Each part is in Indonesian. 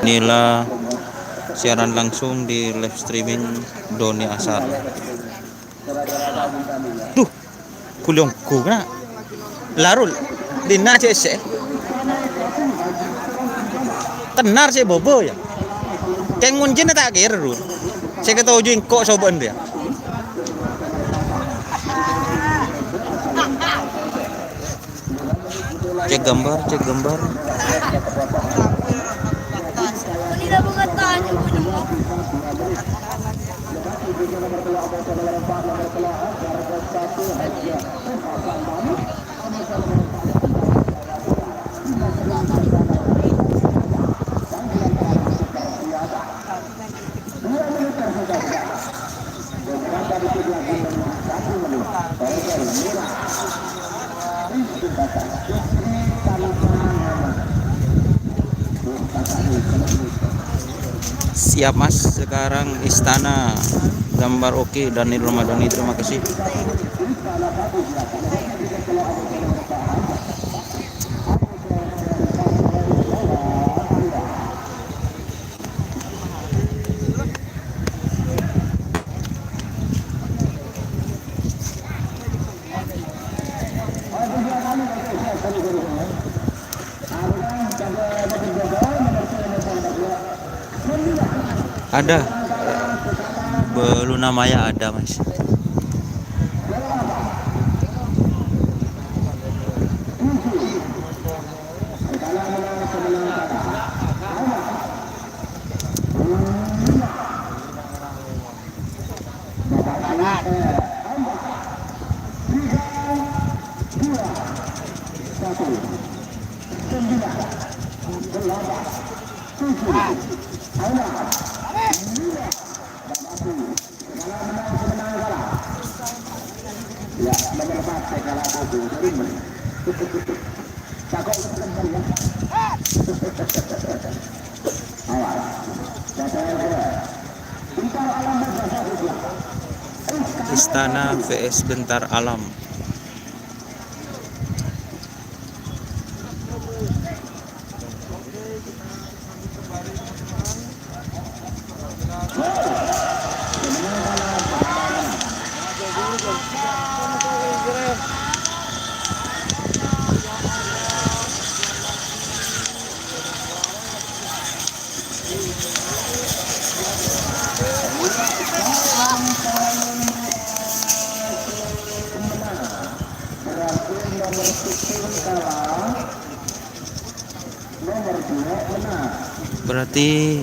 Inilah siaran langsung di live streaming Doni Asar. Tuh, kulongku na. Larul, dinar cek. Tenar sih bobo ya. Kayak ngunjin tak kira dulu. Saya kata ujung kok soban dia. Cek gambar. Siap mas, sekarang istana gambar oke. Daniel Ramadhani, terima kasih. Ada Luna Maya ada mas. Istana vs Bentar Alam. Berarti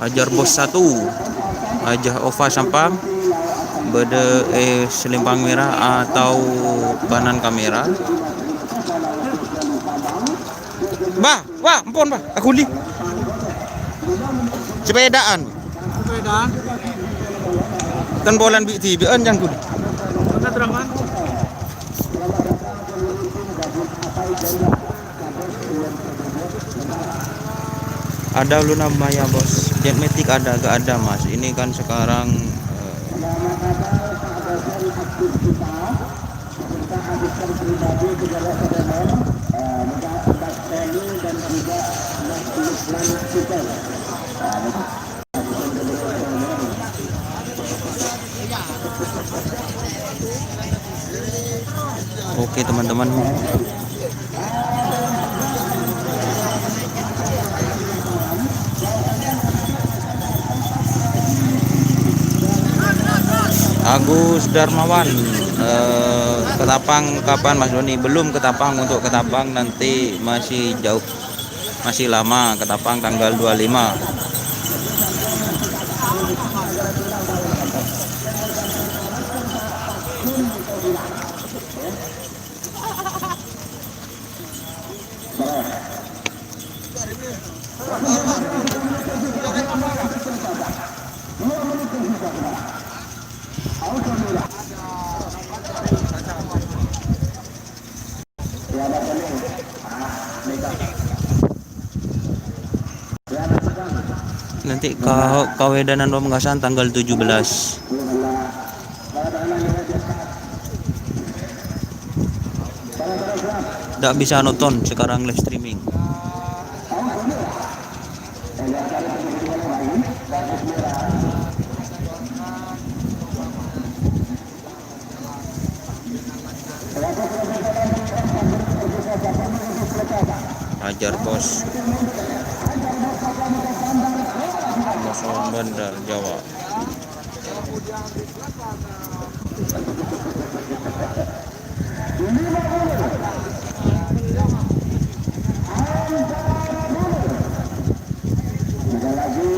Ajar Bos 1, Ajah Ova Sampam, Bede Selimpang Merah atau Banan Kamera. Wah, ampun bah, aku li. Sepedaan. Kan bolan bi tibean yang kudu. Ada Luna Maya bos, Jet Matic ada, gak ada mas. Ini kan sekarang oke teman-teman. Agus Darmawan, Ketapang kapan Mas Doni? Belum Ketapang, untuk Ketapang nanti masih jauh, masih lama. Ketapang tanggal 25. nanti Kawedanan Pamekasan tanggal 17. Tidak bisa nonton sekarang live streaming. Hajar Bos Musuh Bandar Jawa. lagi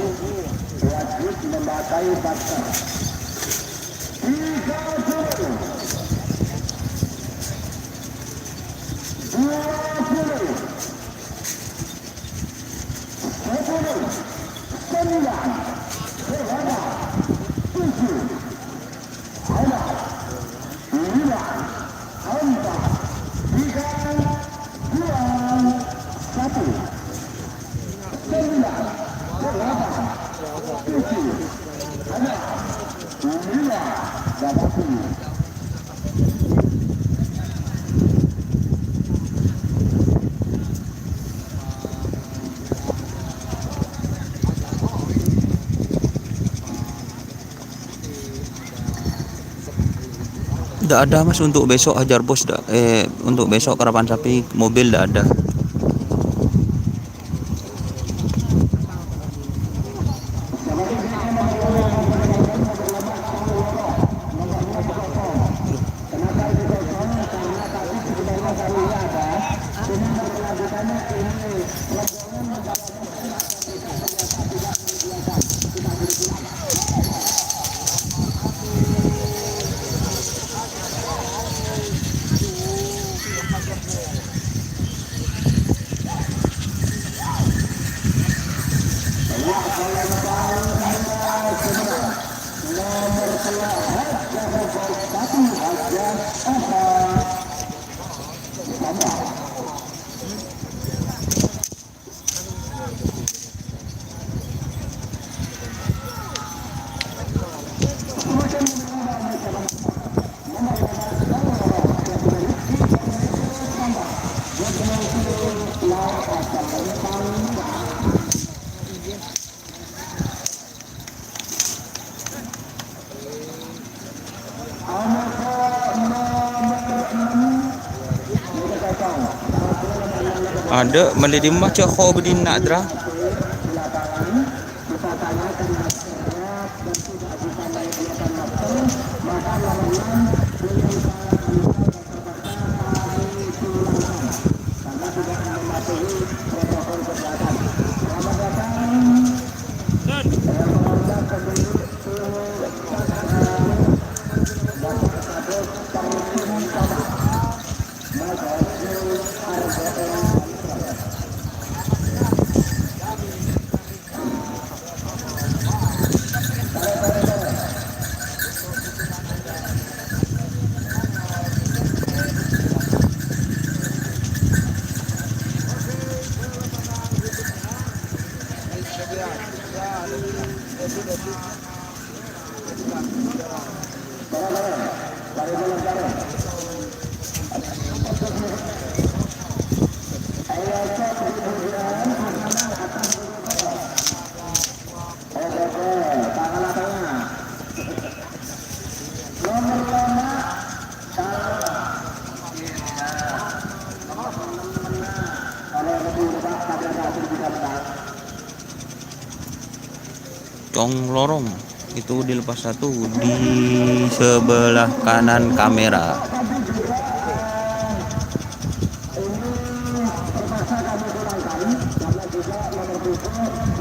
wajib memakai masker. 9. Tidak ada Mas untuk besok Hajar Bos, untuk besok Karapan Sapi mobil tidak ada. Ada melidi macam kau berdin nadra. Cong lorong itu dilepas satu di sebelah kanan kamera.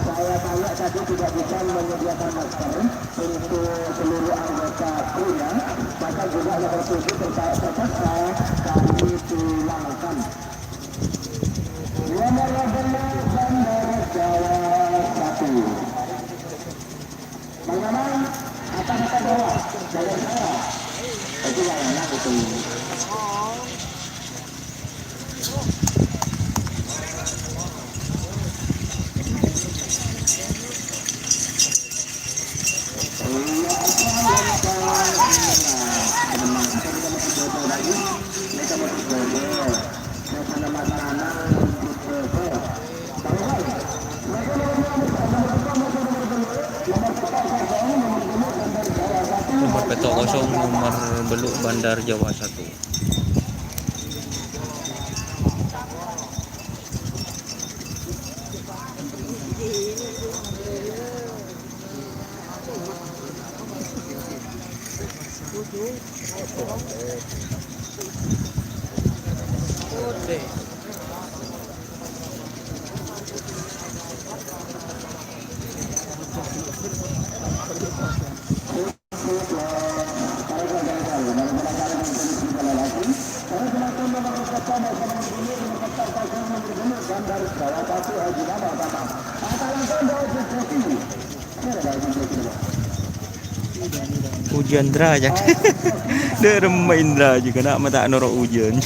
Saya tanya tadi tidak bisa menyediakan masker untuk seluruh anggota krunya, maka juga nomor 7 terpaksa kami pulangkan. Nomor 12 Bandar Jawa 1. Bagaimana? Atas atau bawah? Dari saya. Itu yang enak itu. 2-0 nomor Beluk Bandar Jawa 1. Hujan aja. Dia main juga nak mata norok hujan.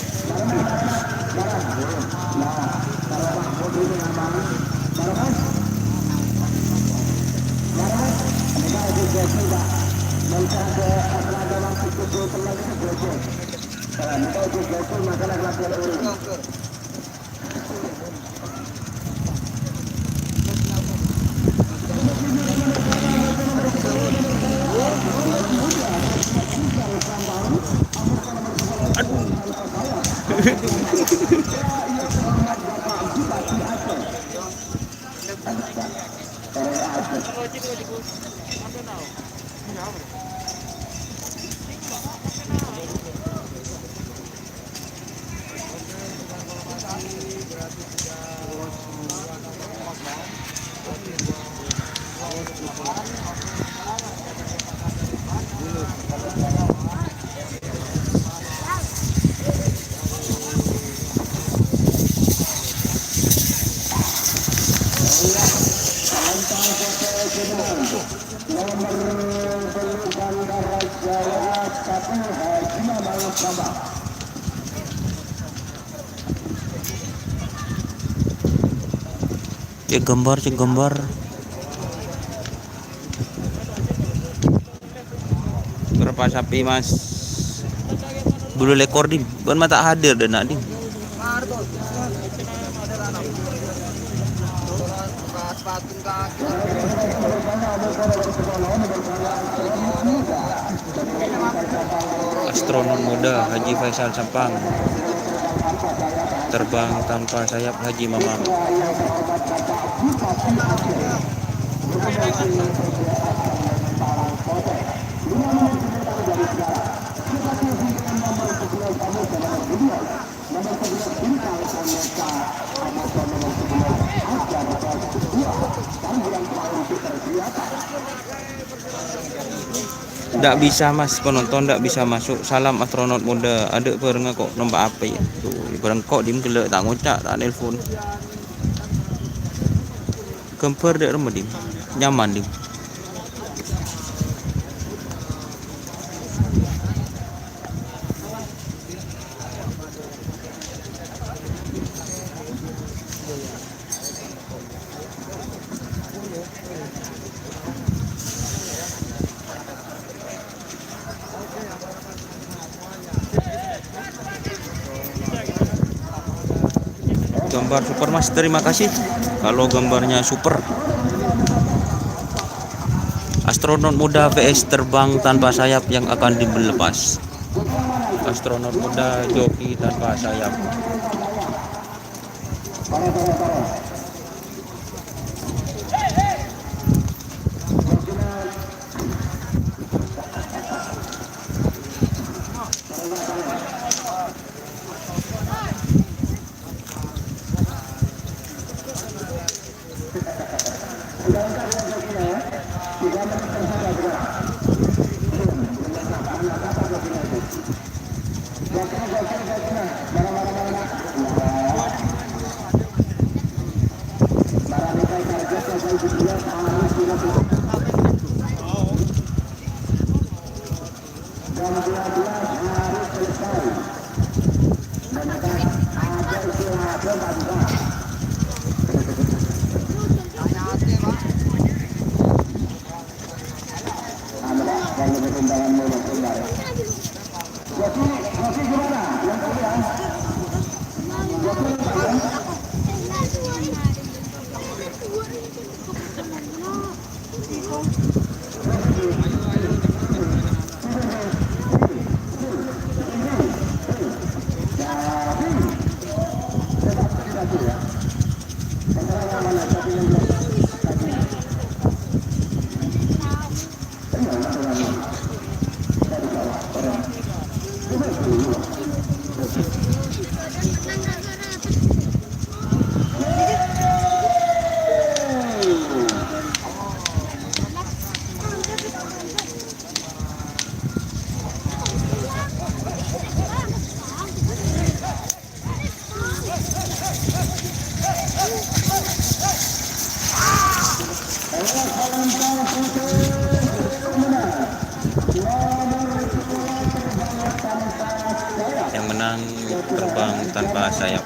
Cek gambar berapa sapi mas bulu lekor dim ban mata hadir dan nak dim astronom muda Haji Faisal Sampang terbang tanpa sayap Haji Mamang. Nggak bisa mas, penonton nggak bisa masuk. Salam astronot muda. Ada pernah kok nombak apa ya? Tuh, barang kok dim gelek tak ngocak tak nelpon. Kemper dek rumah dim, nyaman dim. Gambar super mas, terima kasih kalau gambarnya super. Astronot muda vs terbang tanpa sayap yang akan dilepas. Astronot muda joki tanpa sayap. Yang menang terbang tanpa sayap.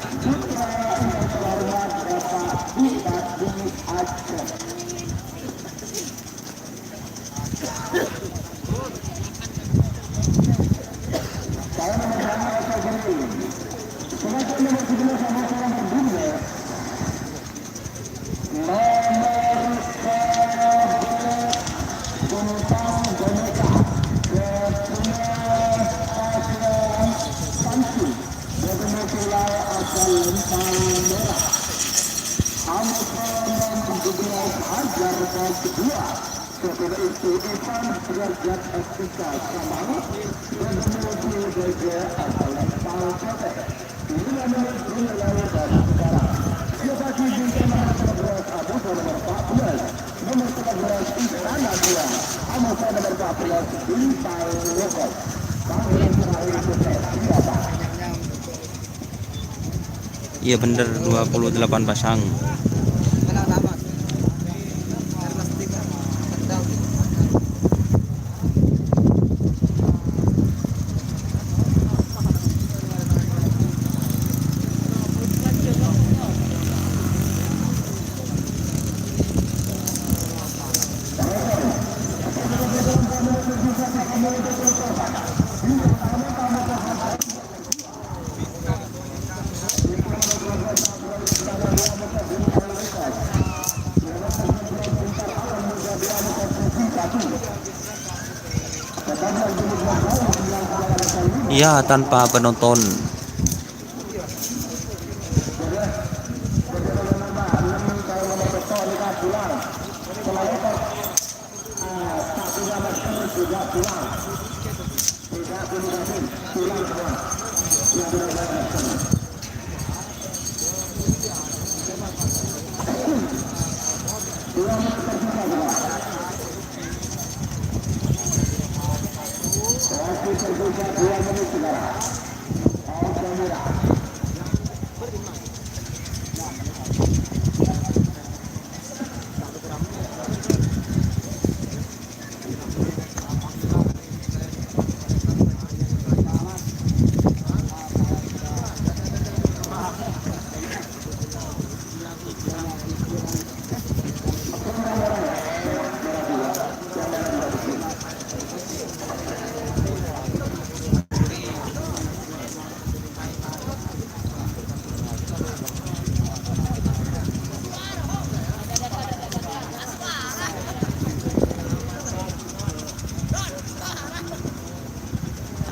Iya bener 28 pasang. Iya tanpa penonton.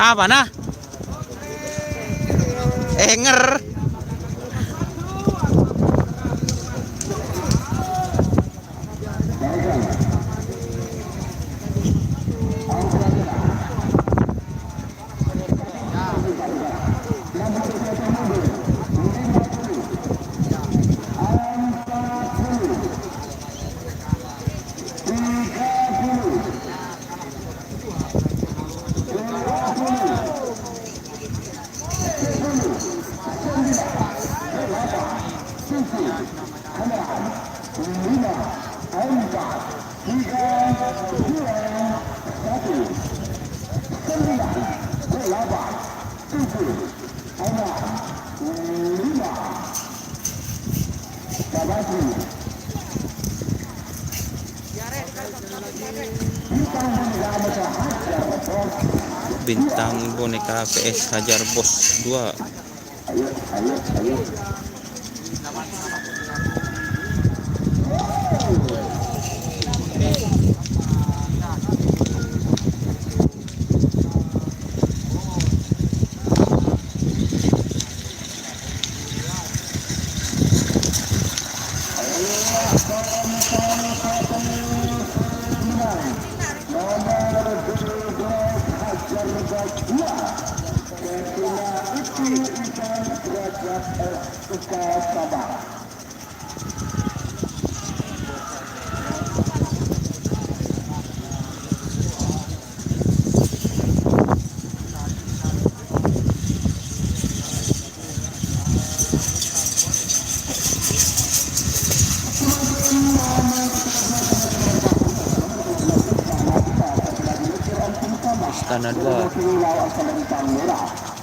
Apa nah? Enger. Bintang boneka PS Hajar Bos 2.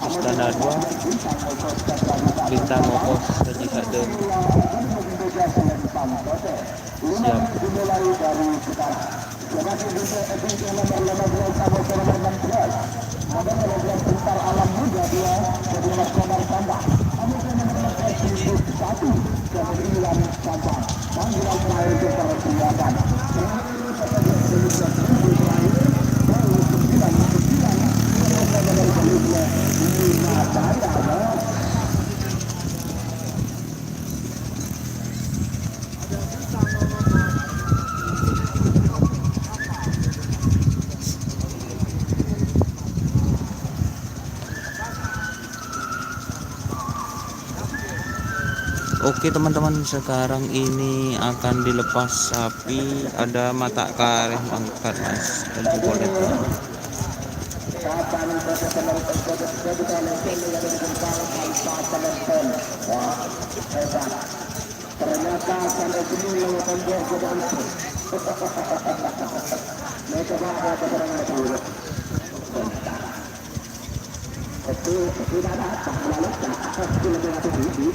Istana 2 Bintang Ngokos Haji Sadem siap. Oke teman-teman, sekarang ini akan dilepas sapi. Ada mata kareh mangkat mas dan boleh ternyata sampai sini yang membuat godaan mereka ada keterangan itu tidak ada apa lalu tak lebih ada ini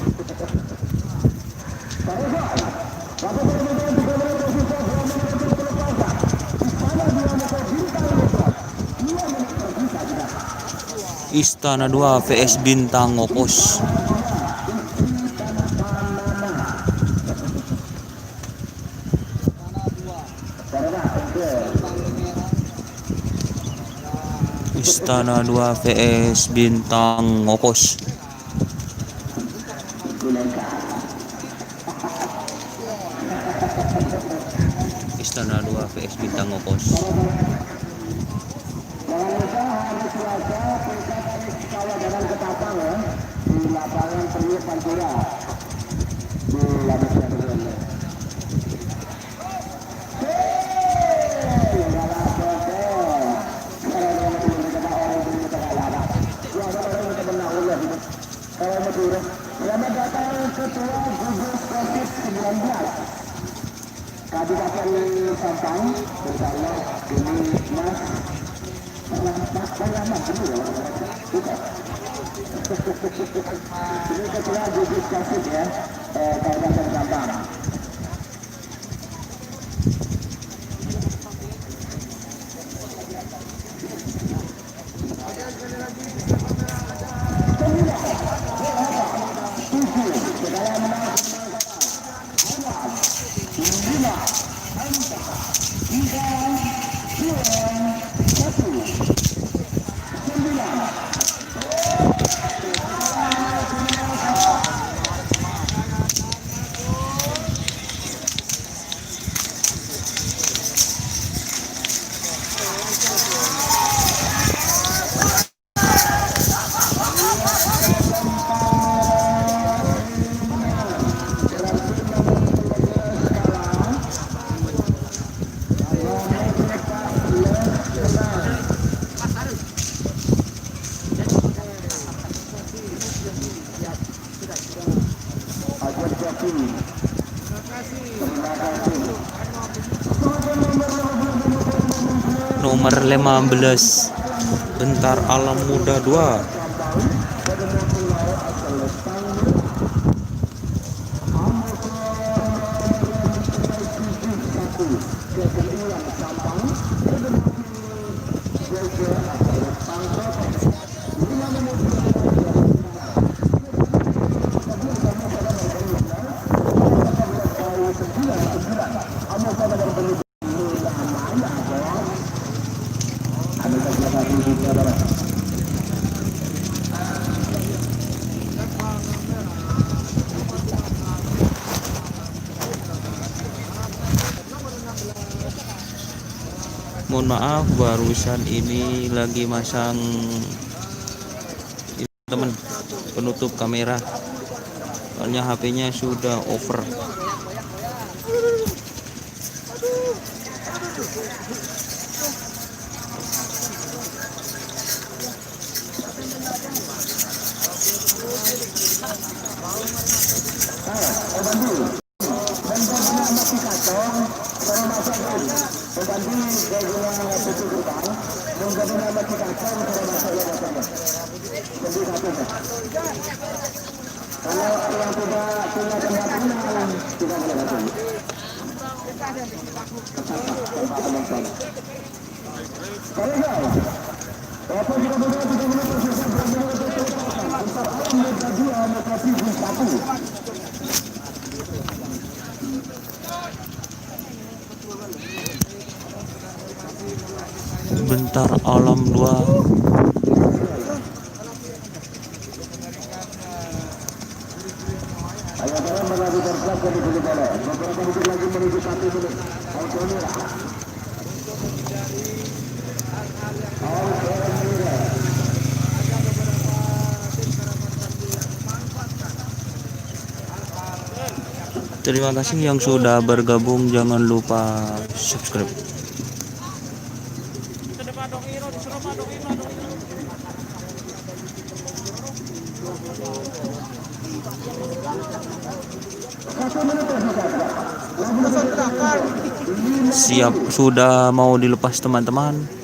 Istana 2 vs Bintang Ngokos. Istana 2 vs Bintang Ngokos. Istana 2 vs Bintang Ngokos. di lapangan Priuk Pantura di Selamat datang Ketua Gugus COVID-19 Kabupaten Sampang bersama ini Mas ini Ketua Gugus COVID ya Kabupaten Sampang. Nomor 15 Bentar Alam Muda 2. Mohon maaf barusan ini lagi masang teman, penutup kamera. Soalnya HP-nya sudah over. Kalau yang tidak punya tempat tenang, tidak boleh masuk. Kalau enggak, apa kita berdua 3 menit tersisa berjalan untuk selesai. Besar alam Mega 2 maka Pigu 1. Bentar alam 2. Ayo barang mengaku bersiap dari dulu bola. Beberapa detik lagi menuju 1 menit. Auto merah. Terima kasih yang sudah bergabung, jangan lupa subscribe. Siap, sudah mau dilepas teman-teman.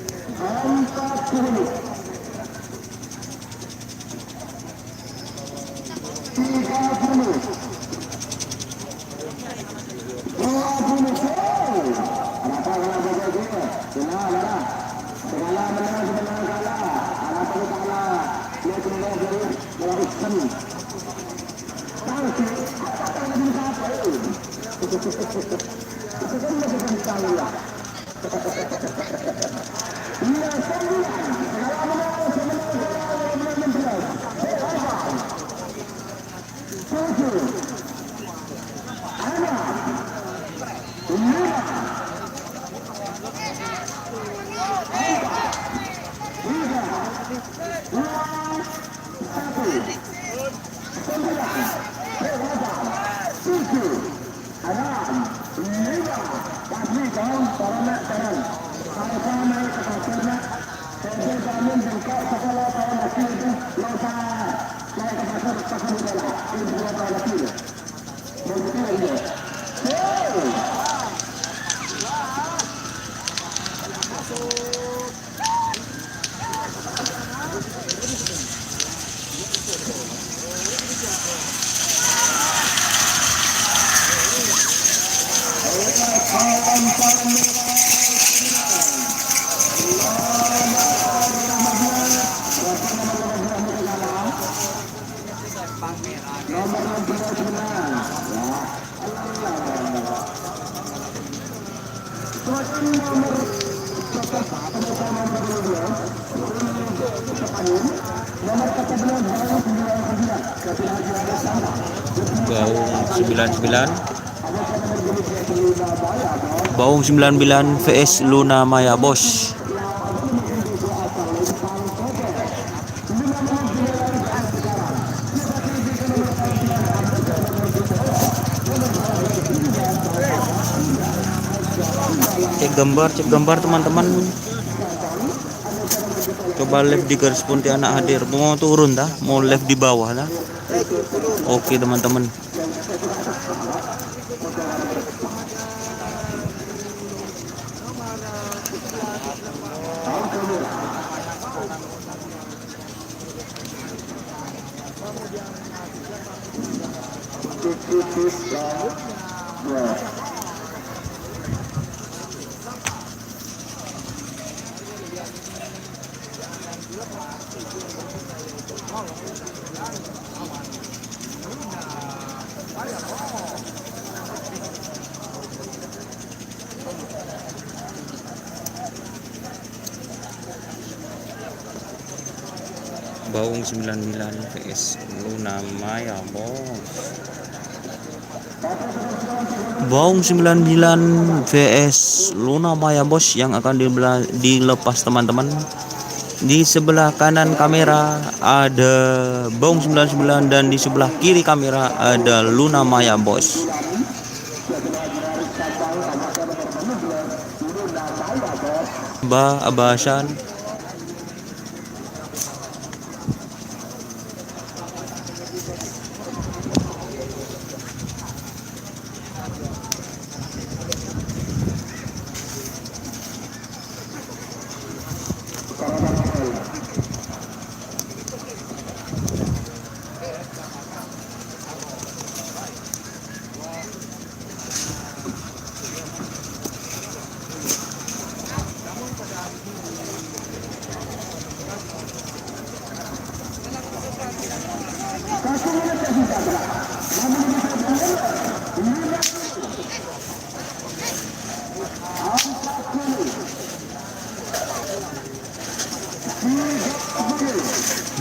Baung 99 vs Luna Maya Bos. Cek gambar teman-teman. Coba live di garis Pontianak hadir. Mau turun dah, mau live di bawah dah. Oke teman-teman. Baung 99 vs Luna Maya Bos. Baung 99 vs Luna Maya Bos yang akan dilepas teman-teman. Di sebelah kanan kamera ada Bong 99 dan di sebelah kiri kamera ada Luna Maya Bos. Abasan.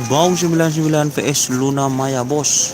Bong 99 vs Luna Maya Bos.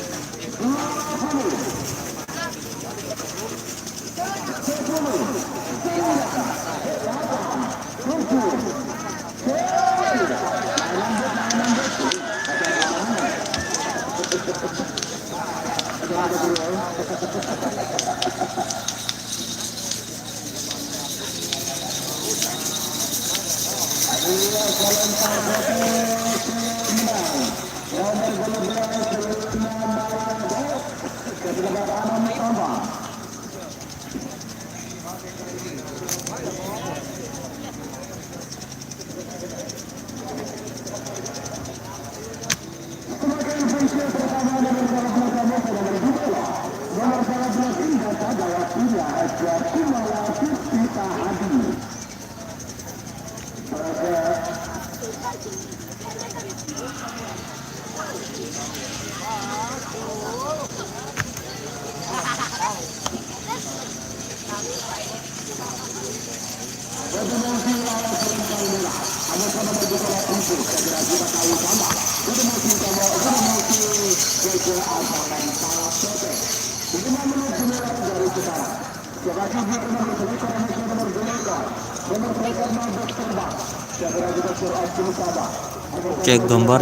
Cek gambar.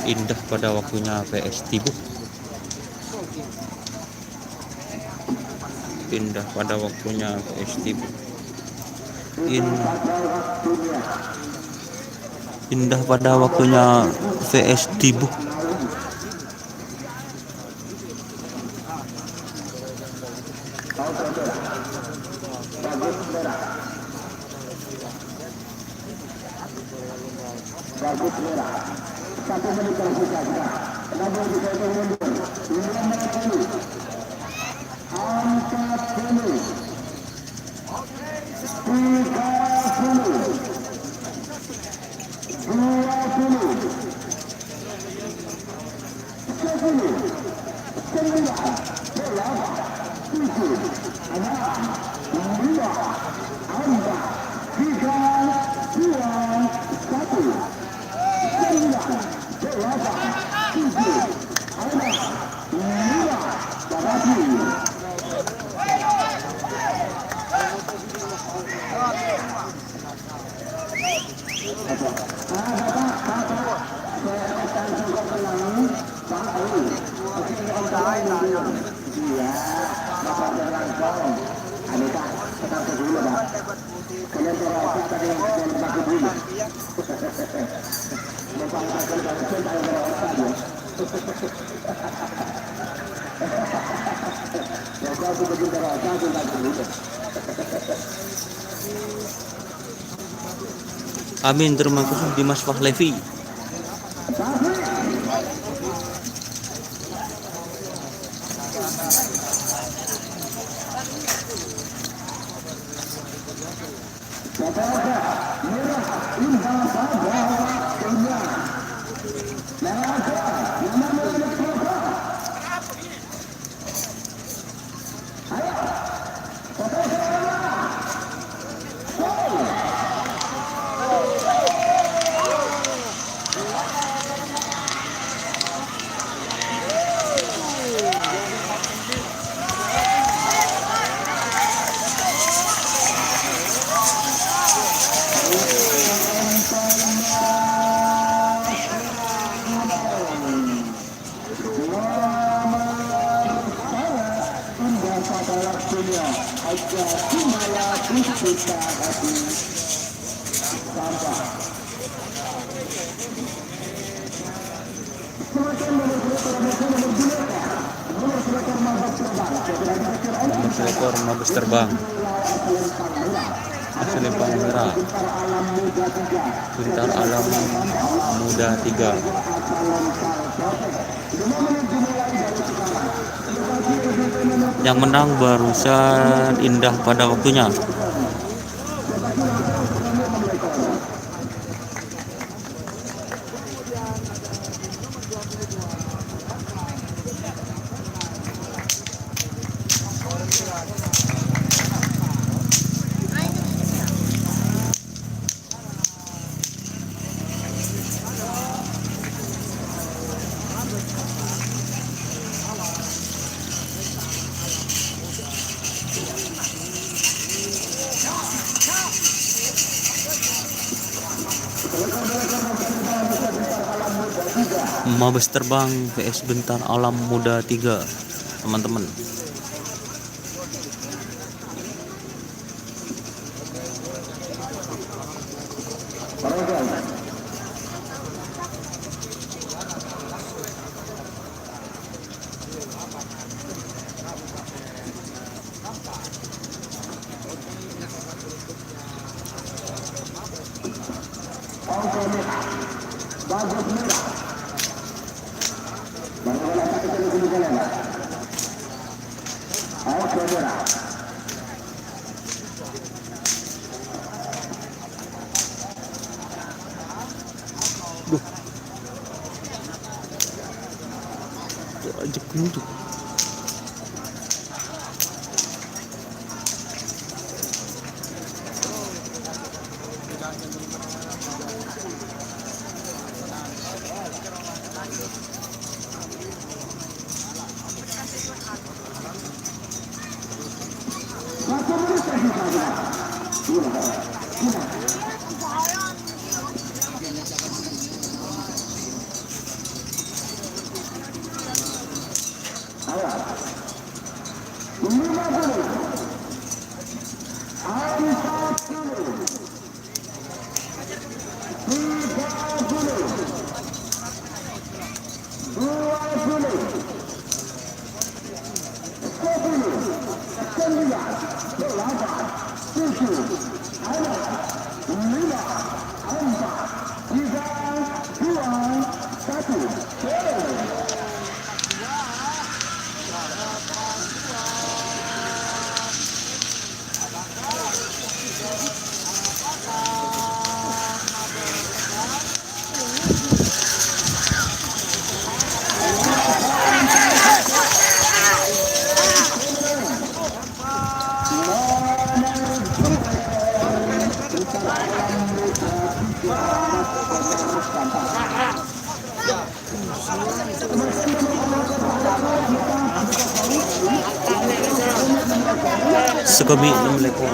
Indah pada waktunya VS Tibuk. Indah pada waktunya VS Tibuk. Indah pada waktunya VS Tibuk. aku begitu rasa aku lagi. Amin, terima kasih Dimas Fahlevi. Selekor Mabes Terbang Selempang Merah Bintang Alam Muda 3. Yang menang barusan Indah pada waktunya. Mabes Terbang vs Bintang Alam Muda 3, teman-teman. Ajak kunjuk. Sukabumi 6 ekor.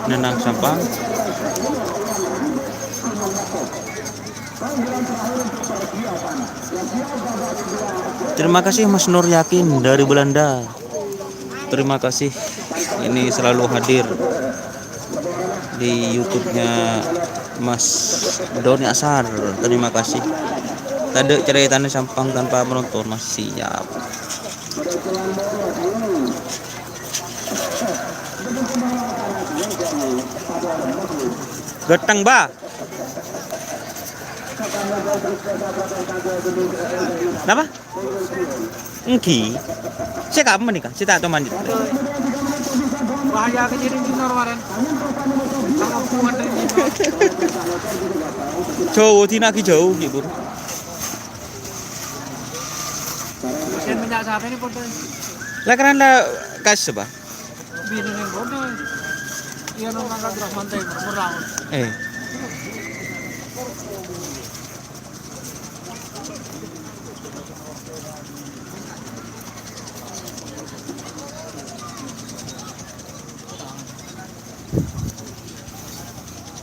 Nenang Sampang. Terima kasih Mas Nur Yakin dari Belanda. Terima kasih. Ini selalu hadir di YouTube-nya Mas Doni Asar. Terima kasih. Tadi ceritanya Sampang tanpa menonton. Mas siap. Getang ba? Kenapa? Engki. Saya kapan menikah? Saya tak tahu mandi. Bahaya kejadian di Norwaran. Sama kuat ini. Jauh tina ki jauh gitu. Mesin minyak siapa ini foto? Lah karena kasih ba? Bini yang foto. Iya nomor terus mantai murah.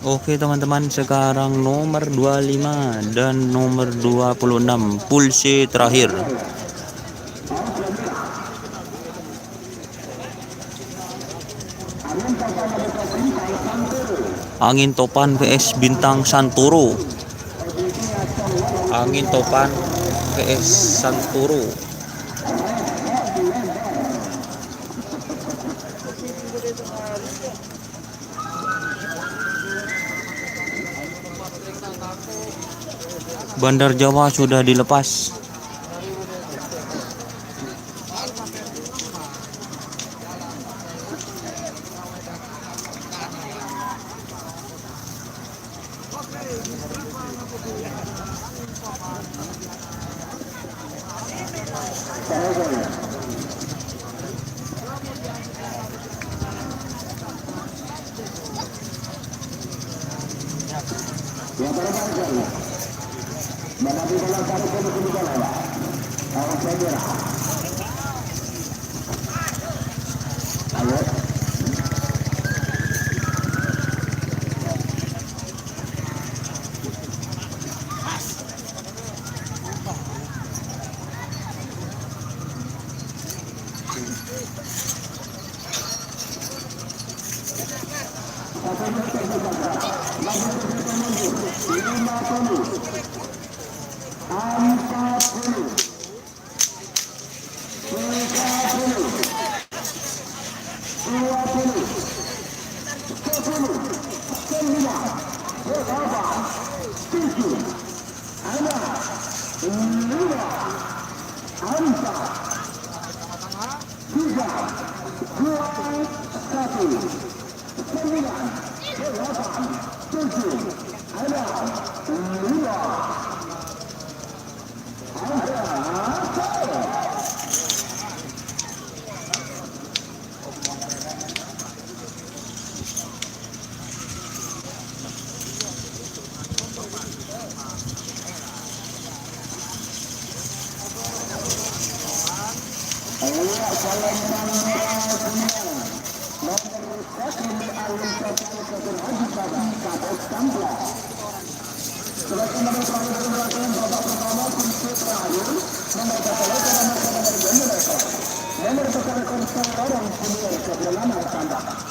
Oke teman-teman, sekarang nomor 25 dan nomor 26 pulsi terakhir. Angin Topan vs Bintang Santoro. Angin Topan vs Santoro. Bandar Jawa sudah dilepas.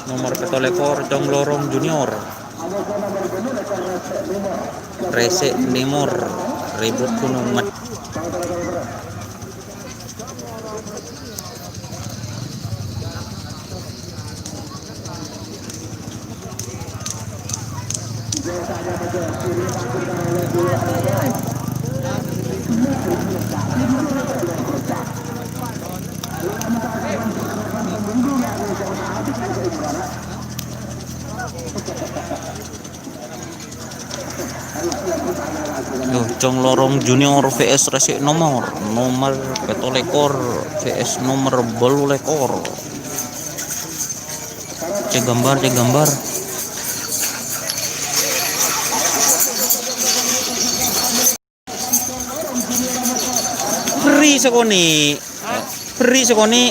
Nomor ketolekor Cong Lorong Junior. Resek Nimor Ribut Gunung Mat. Cong Lorong Junior vs Resik nomor ketolekor vs nomor belu lekor. Cek gambar, cek gambar. Free sekoni. Free sekoni.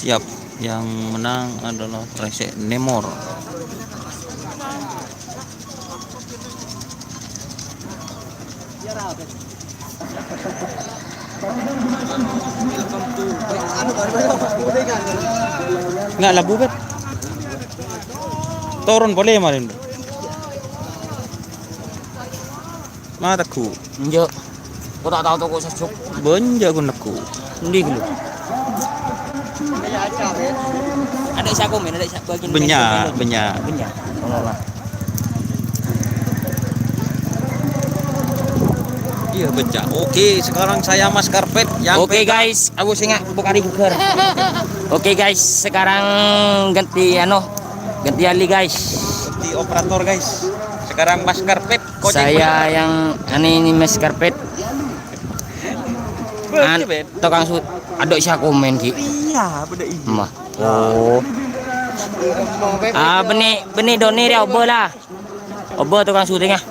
Siap, yang menang adalah Rese Nemor. Nggak labu bet. Turun boleh marin. Mataku. Enggak. Kau tak tahu toko sesuk. Benja gunaku. Ndi dulu. Ada isa komen, ada isa bagian. Benya. Benya. Allah. Iya benja. Oke, sekarang saya Mas Karpet yang Oke guys, aku singa bukari gugur. Oke guys, sekarang ganti ganti Ali guys. di operator guys. Sekarang Mas Karpet. Saya yang ini Mas Karpet. Tukang sud. Ada isa komen ki. Iya, beda ini. Mah. Oh. Benih doni dia obo lah. Obo tukang syuting ah.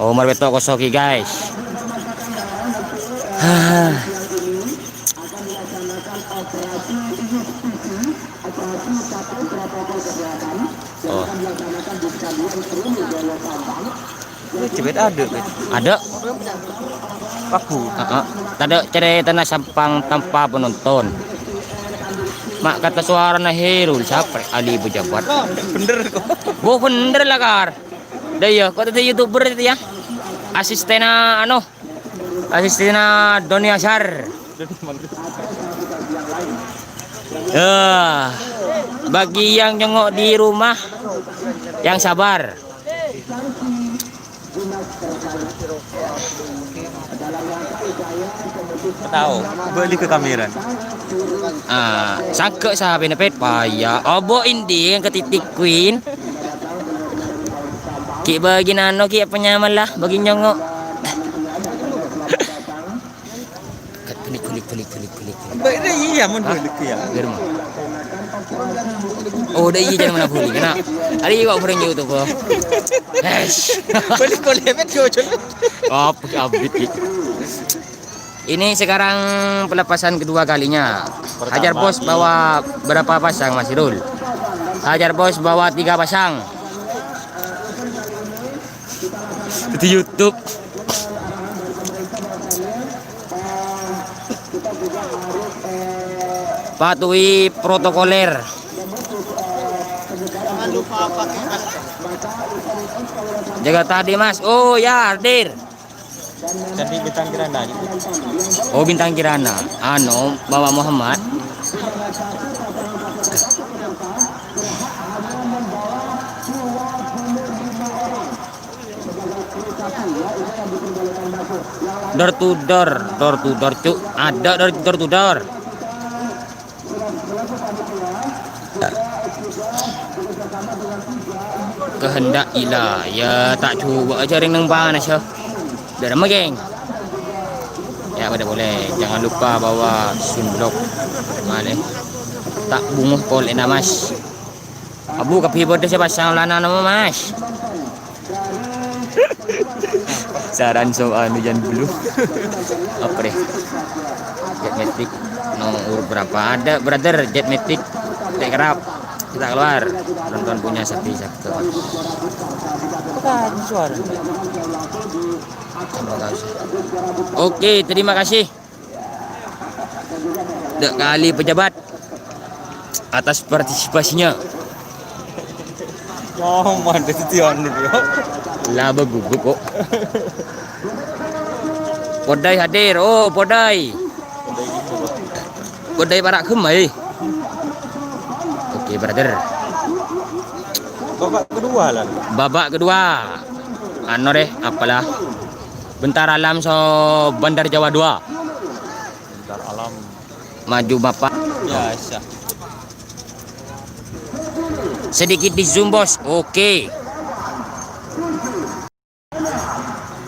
Oh, marbeto kosoki guys. Oh. Cepet ada, bet. Ada. Paku. Tada cerita na sampang tanpa penonton. Mak kata suara na Herul siapa Ali pejabat. Bener kok. Bo bener lah kar. Daya kau tadi YouTuber itu ya. Asistena Asistena Doni Ashar. Bagi yang nyengok di rumah yang sabar. Tahu, balik ke kamera. Sangke sahabat nepet payah. Obo indi yang ketitik queen. Ki bagi nano ki penyaman lah bagi nyongok. Kulik. Beda iya mun balik ya. Germa. Oh, dah iya jangan mana boleh kena. Hari kau pernah YouTube kau. Balik kau lemet kau coba. Apa update ki. Ini sekarang pelepasan kedua kalinya. Hajar Bos bawa berapa pasang Mas Irul? Hajar Bos bawa 3 pasang. Di YouTube. Patuhi protokoler. Jangan lupa pakai masker. Jaga tadi mas. Oh ya hadir. Jadi bintang kirana. Oh bintang kirana. Ano Bapak Muhammad. Door to door cuk. Ada door to door. Kehendak ilah ya tak cuba aja ring nang bang nasya. Dah lama geng. Ya pada boleh. Jangan lupa bawa sunblock. Male. Tak bunguh kol ena mas. Abu kapi bodoh saya pasang lana nama mas. Saran soal hujan bulu. Apa deh? Jet Matic nomor berapa? Ada brother Jet Matic. Tak kerap. Kita keluar. Penonton punya sapi satu. Bukan suara. Terima kasih. Oke, terima kasih. Dek kali pejabat atas partisipasinya. Oh, mana setian dulu. Laba gugup kok. Podai hadir. Oh, podai. Podai parak kemai. Oke, brother. Babak kedua lah. Babak kedua. Ano deh, apalah. Bentar alam so Bandar Jawa 2. Bentar alam. Maju Bapak. Biasa. Sedikit di zoom bos. Oke.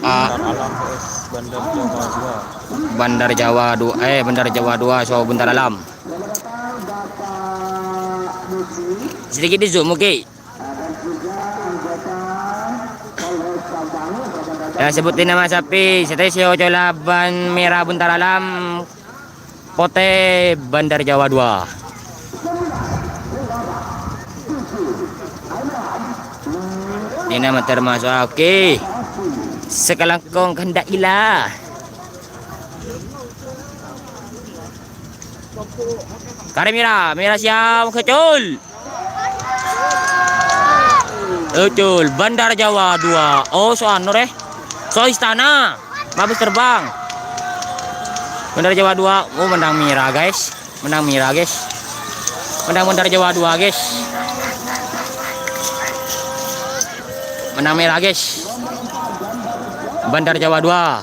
Bentar alam vs Bandar Jawa 2. Bandar Jawa 2. Bandar Jawa 2 so bentar alam. Sedikit di zoom, oke. Ya sebutin nama sapi. Setesio Colaban Merah Bentar Alam. Pote Bandar Jawa 2. Ini nama termasuk oke. Sekelangkong kehendak ilah. Kare merah siap kecul. Kecul Bandar Jawa 2. Oh so anu deh. So istana. Mabes terbang. Bandar Jawa 2. Oh menang merah guys. Menang merah guys. Menang Bandar Jawa 2 guys. Menang merah guys. Bandar Jawa 2.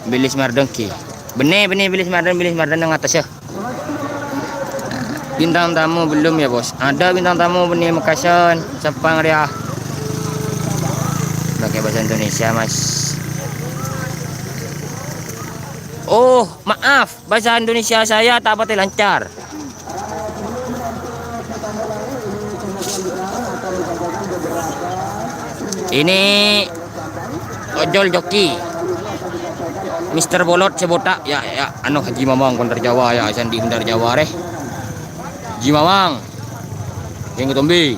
Bilis Mardengki. Benih Bilis Mardan yang atas ya. Bintang tamu belum ya bos. Ada bintang tamu benih Mekasan, Sepang Ria. Pakai bahasa Indonesia mas. Oh maaf, bahasa Indonesia saya tak pati lancar. Ini ojol joki Mister Bolot Cebotak ya anu Haji Mamang Bandar Jawa ya Sandi Bandar Jawa reh Haji Mamang yang ketombi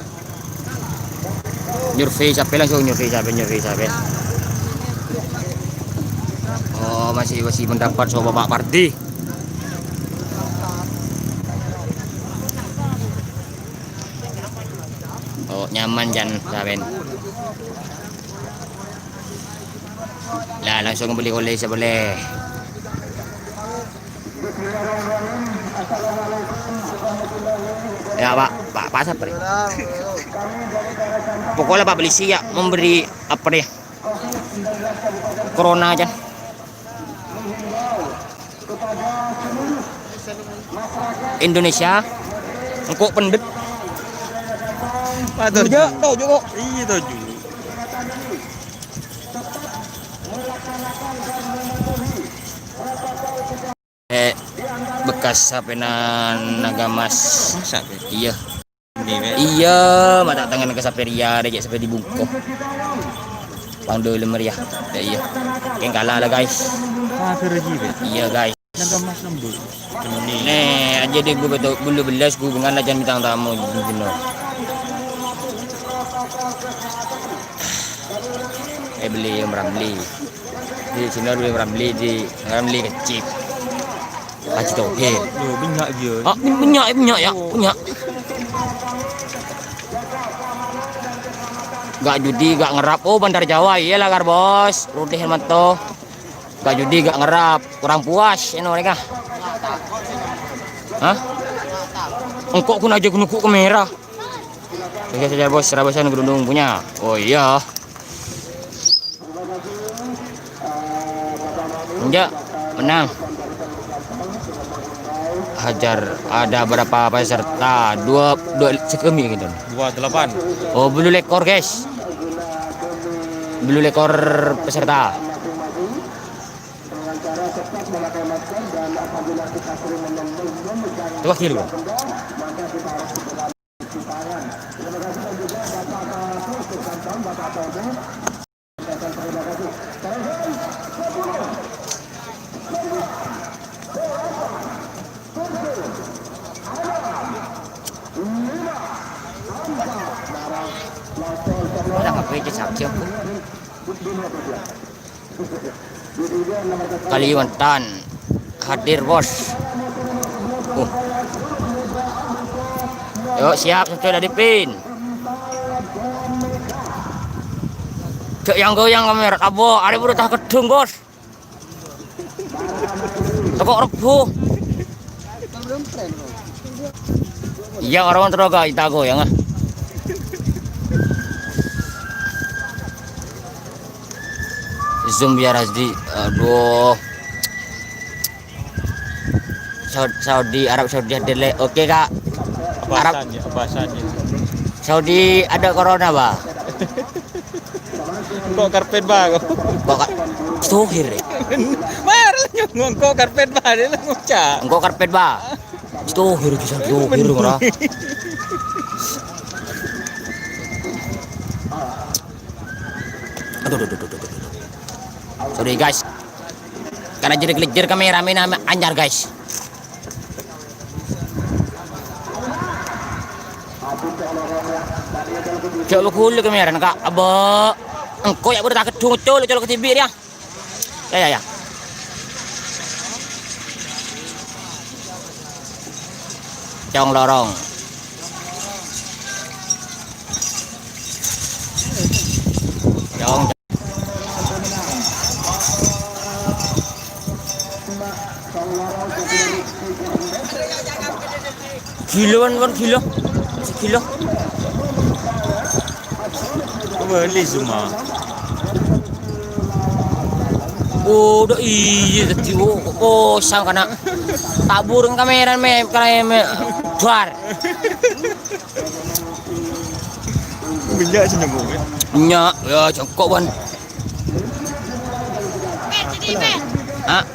nyurvei sampai langsung nyurvei sampai oh masih mendapat so Bapak Parti oh nyaman jan saben lah langsung beli oleh boleh. Ya pak siapa nih? Pokoknya Pak Polisi ya memberi apa deh? Corona aja. Indonesia engkau pendet. Tuh juga. Iya tuh. Bekas sapenan Nagamas. Iya. Ini Iya, mata tangan ke saperia dek sampai dibungkuk. Pangdo lemeriah. Ya, iya. Yang kalah lah guys. Iya guys. Nagamas lembut. Nih, aja deh gue betul bulu belas gue dengan aja bintang tamu benar. beli Ramli. Di sini beli Ramli di Ramli kecil. Haji Tauhid. Loh, minyak dia. Ah, minyak ya, punya. Gak judi, gak ngerap. Oh, Bandar Jawa, iyalah Kar Bos. Rudi Hermanto. Gak judi, gak ngerap. Kurang puas ini mereka. Hah? Engkau kun aja kunuku kamera. Oke saja Bos, Serabasan Gerundung punya. Oh iya. Enggak, menang. Hajar ada berapa peserta? Dua sekemi gitu. 28. Oh, belu lekor guys. Belu lekor peserta. Itu wakil bro. Udah ngapain siap-siap. Kalimantan hadir bos. Yuk siap sudah dipin. Cek yang goyang kamera abo, ada udah tak kedung bos. Toko rebu. Iya orang teroga kita goyang ah. Zoom biar Hasdi. Aduh. Saudi Arab Saudi hadir. Oke kak. Arab Bahasanya. Saudi ada corona ba? Kok karpet ba? Kok stohir. Mar nyong kok karpet ba dia lah ngucap. Engko karpet ba? Stohir bisa stohir ora. Aduh. Sorry guys. Karena jerik-jerik kamera main anyar guys. Cok lu kuli kamera nak aba. Engko ya udah tak kedung col ke TV dia. Ya. Cong lorong. Cong. Kiloan kilo. Sekilo. Beli semua. Oh, udah iya tadi sang kana tabureng kamera karena bar. Minyak sih nyambung ya. Minyak ya congkok ban. Ah.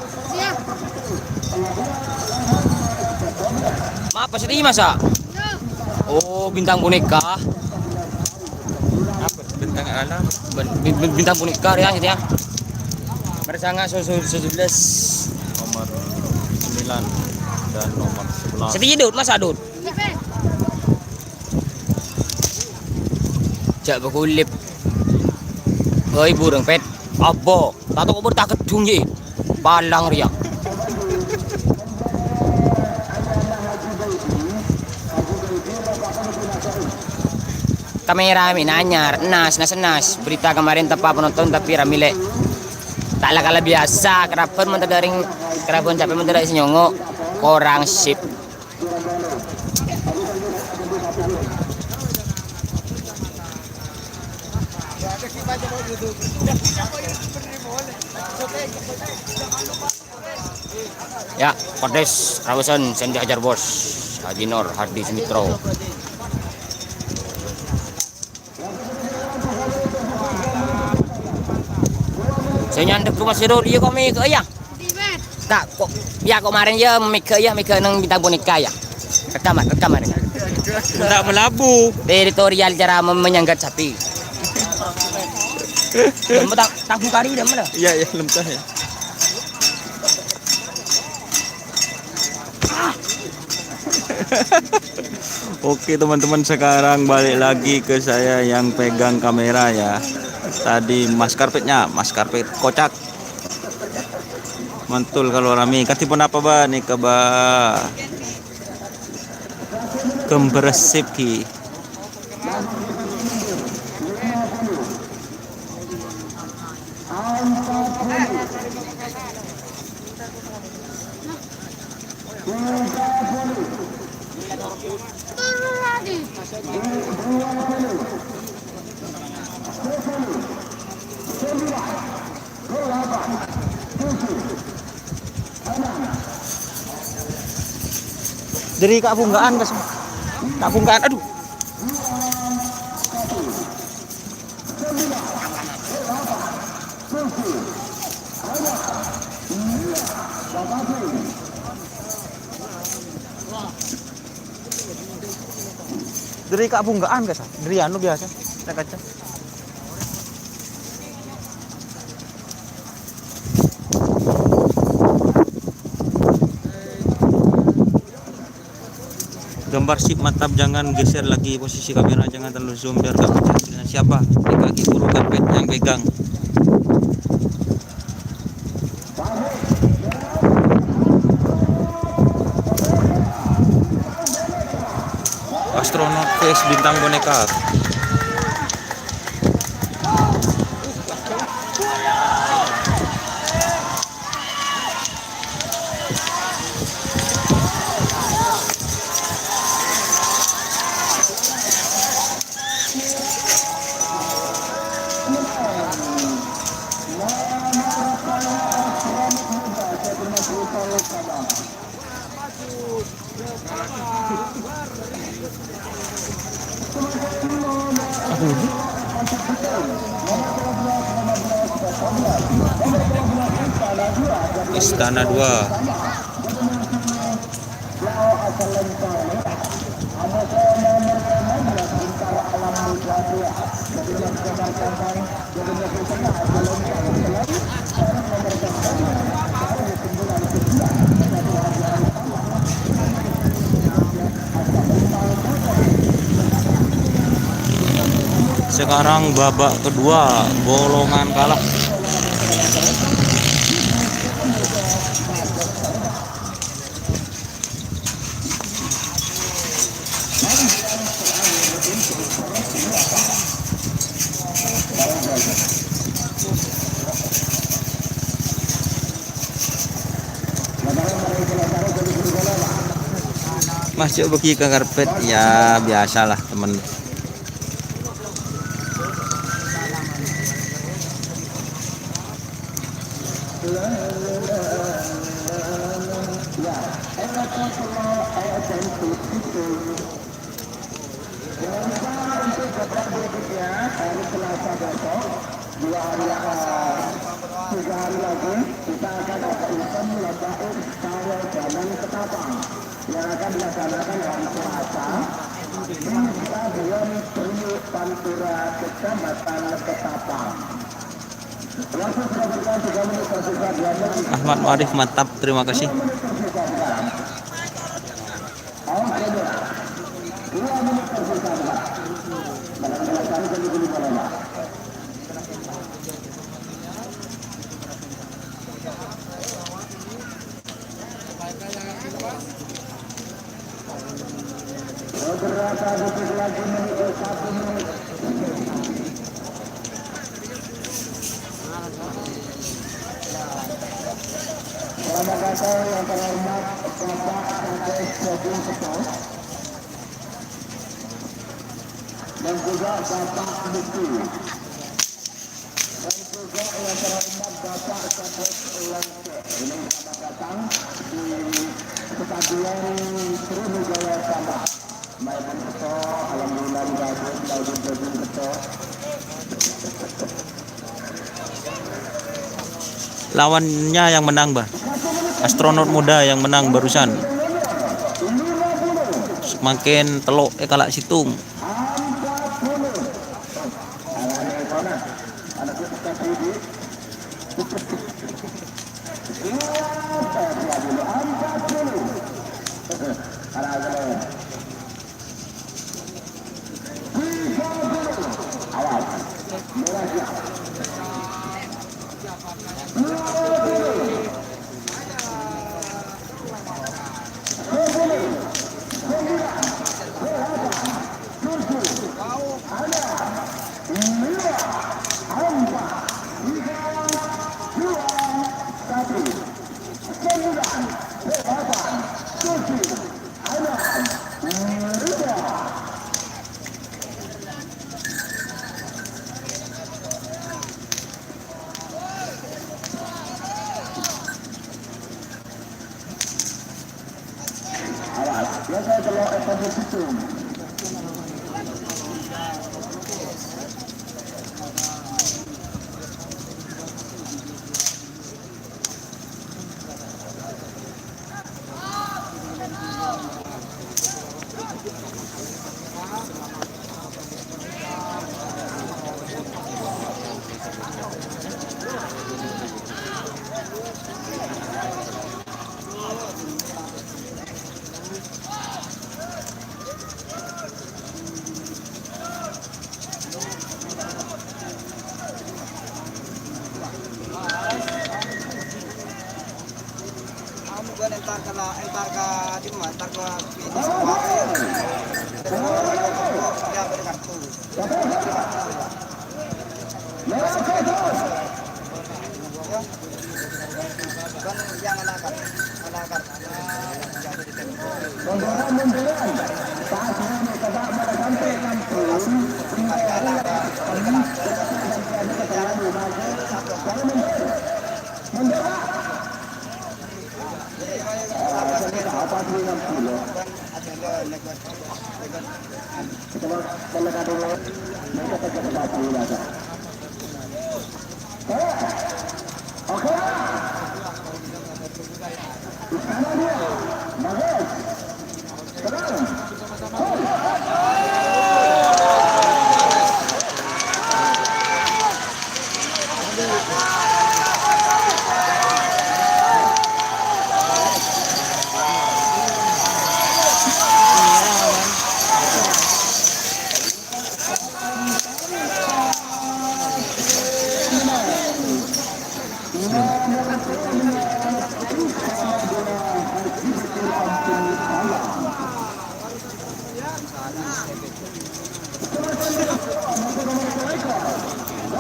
Maaf pasti masa? Oh, bintang boneka. Apa bintang alam? Bintang boneka ya gitu ya. Bersama susul 11 Nomor 9 dan nomor 11. sedih dud masa dud jak bekulip oi burung pet abo tato ko tak kedung ye palang riak kamera minanyar nas berita kemarin tepat penonton tapi ramile tak lah biasa kerapan mentadaring kerapan capek mentadaring senyongo korang sip ya Kodes Rawasan Sendi Hajar Bos Haji Nur Hardi Sumitro saya nyandek rumah Sirul iya kok mik ya tak kok ya kemarin ya mik nang bintang boneka ya rekaman Tidak melabu. teritorial cara menyanggat sapi tanggung kari dah mana Iya lembah ya. Oke teman-teman, sekarang balik lagi ke saya yang pegang kamera ya. Tadi mas karpet kocak. Mantul kalau rame. Katipun apa ba nih ke ba Kemberesip ki. Dari kak bunggaan kas. Kak bunggaan aduh. Dari kak bunggaan kas. Dari anu biasa. Saya kaca. Gambar sip mantap, jangan geser lagi posisi kamera, jangan terlalu zoom biar gak pecah hasilnya. Siapa di kaki buru karpet yang pegang? Astronot face bintang boneka. Istana 2. Sekarang babak kedua, golongan kalah. Masuk bagi ke karpet ya biasalah temen. Yang akan dilaksanakan hari Selasa di Stadion Priuk Pantura, Kecamatan Ketapang. Waktu sudah berikan 3 menit tersisa. Ahmad Arif mantap, terima kasih. 2 menit tersisa. Beberapa detik lagi menuju 1 menit. Selamat datang yang terhormat Bapak Kades Sogeng Ketua dan juga Bapak Buku dan juga yang terhormat Bapak Kades Lengke. Ini selamat datang di Stadion Sriwijaya Sabah. Mainan Ketua, alhamdulillah bagus, Ketua. Lawannya yang menang, Bah. Astronot muda yang menang barusan. Semakin telok kalak situng. Biasa kalau episode itu. entar ka di mana entar ka finish ya berkartu kan yang alakar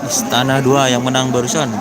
Istana 2 yang menang barusan.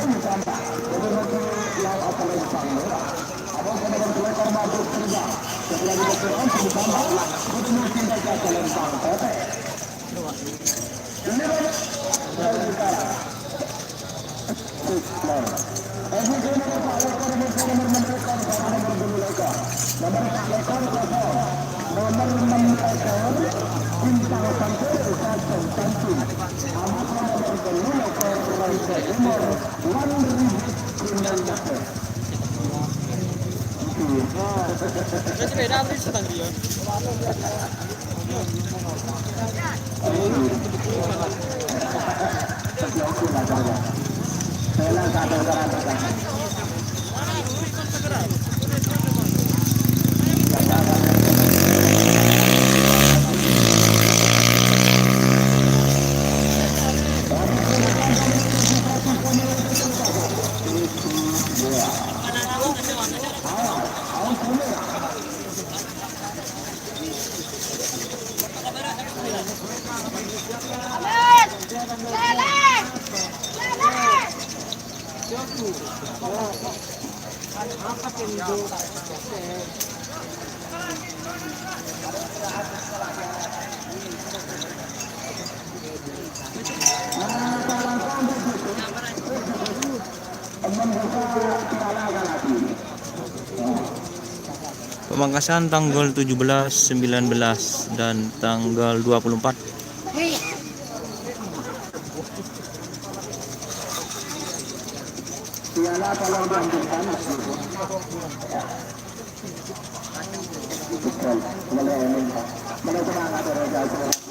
Pemangkasan tanggal 17, 19 dan tanggal 24. Piala tolong diambilkan. Boleh semangat ya.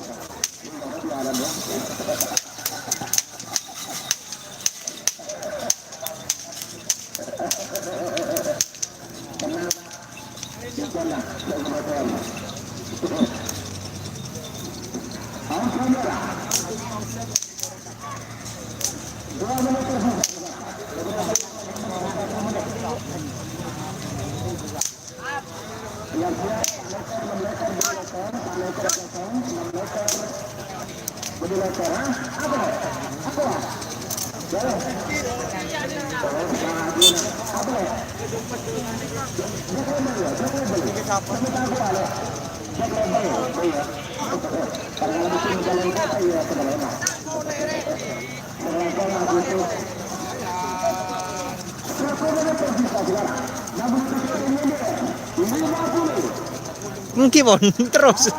Keep on terus.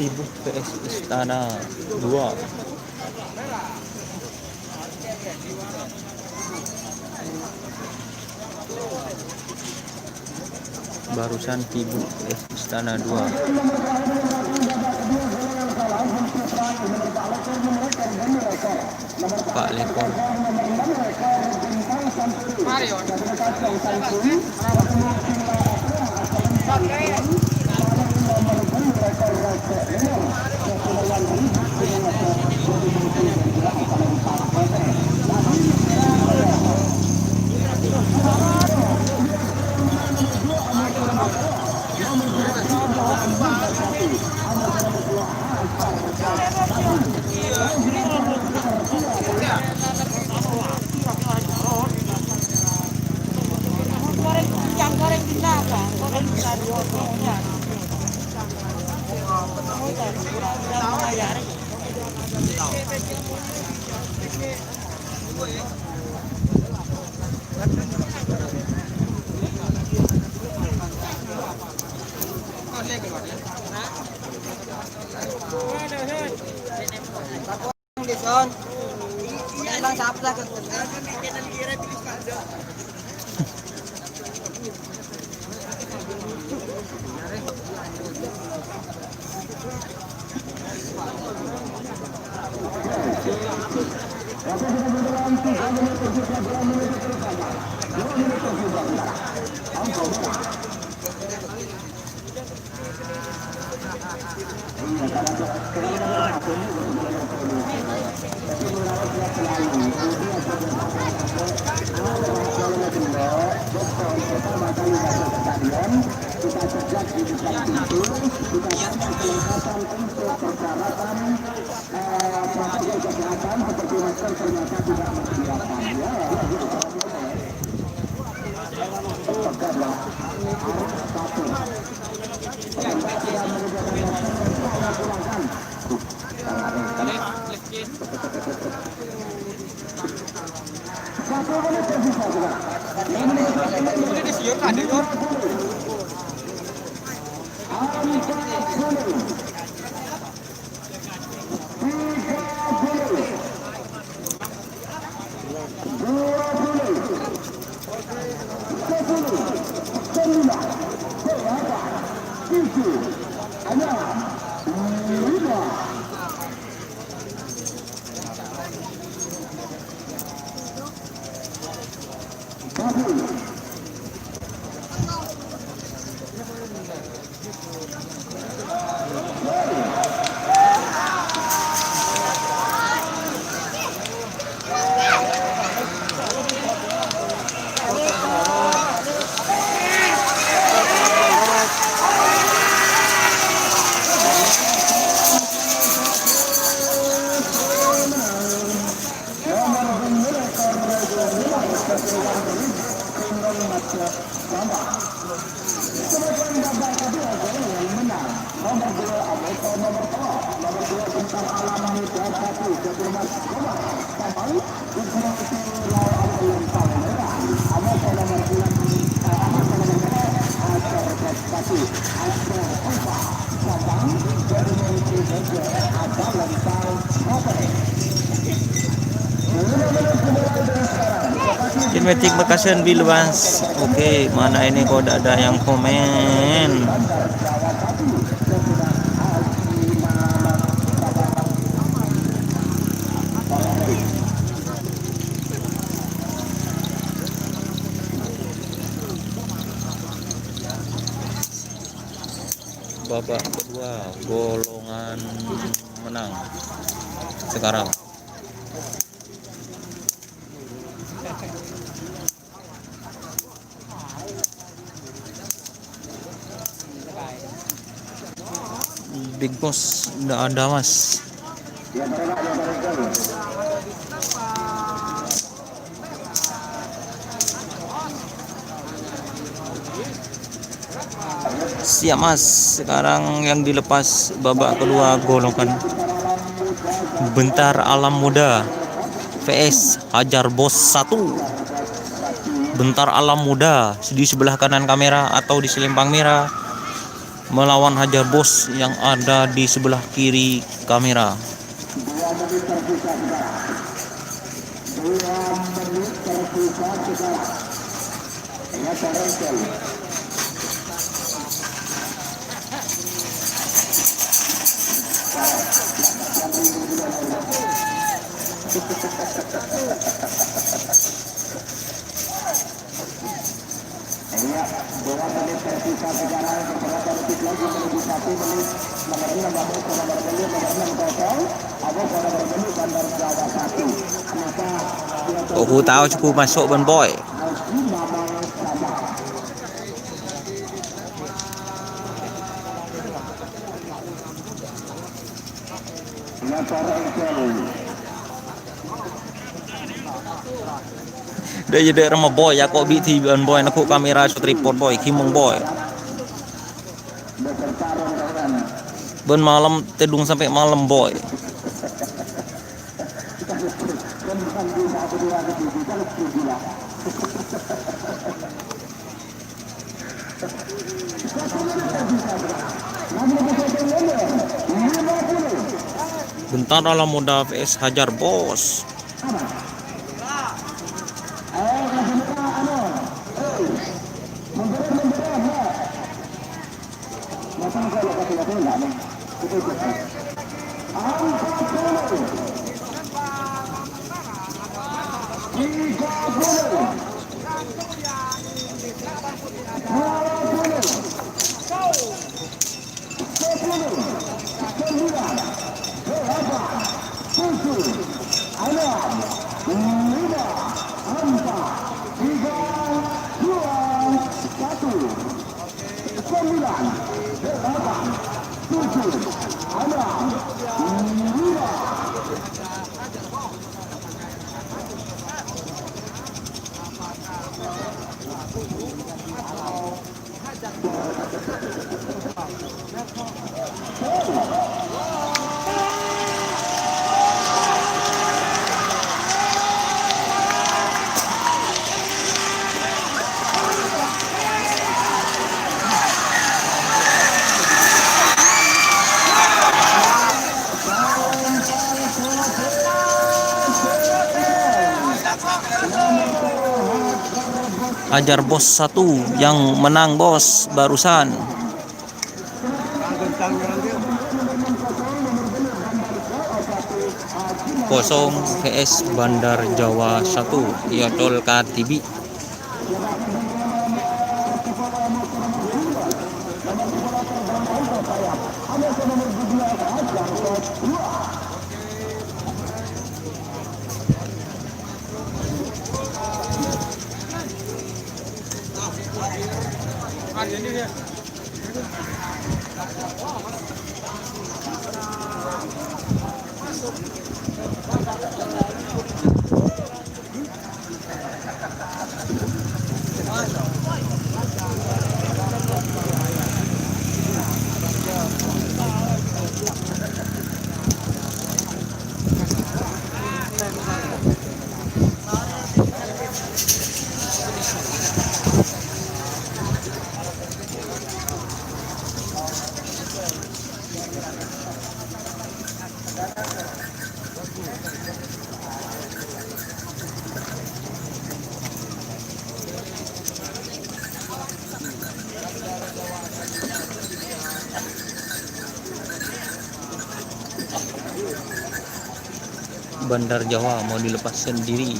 Tibuk PS Istana 2. Barusan Tibuk PS Istana 2. Pak Lekor. Goreng kita apa? Goreng kita dua ya. Kita sejak di depan pintu, kita kasih kelengkapan untuk dan seperti masker ternyata tidak memperkirakan. Ya, tegaklah arah satu. Pengendara yang menggunakan masker saya pulangkan. Satu menit tersisa juga. Ini disiur ada yor. Kinematic Bekasian Bilbas. Oke, mana ini kok ada yang komen? Babak kedua golongan menang sekarang. Big Boss udah ada mas. Siap mas. Sekarang yang dilepas babak kedua golongan Bentar Alam Muda vs Hajar Bos 1. Bentar Alam Muda di sebelah kanan kamera atau di selempang merah melawan Hajar Bos yang ada di sebelah kiri kamera. 2 menit tersisa sekarang. 2 menit tersisa sekarang. Ya, Terengkel. Ya, 2 menit tersisa sekarang. Beberapa detik lagi menuju 1 menit. Nomor 6 Abu nomor 2 nomor 6 kosong. Abu nomor 2 Bandar Jawa 1. Maka Aku tahu cukup masuk Ban Boy. Dia jadi sama boy ya kok BT Ban Boy nak kamera shot tripod boy Kimong boy. Ben malam tedung sampai malam boy. Bentar Alam Muda vs Hajar Bos. Hajar Bos 1 yang menang bos barusan. Kosong VS Bandar Jawa 1 Yotol KTB. Bandar Jawa mau dilepas sendiri.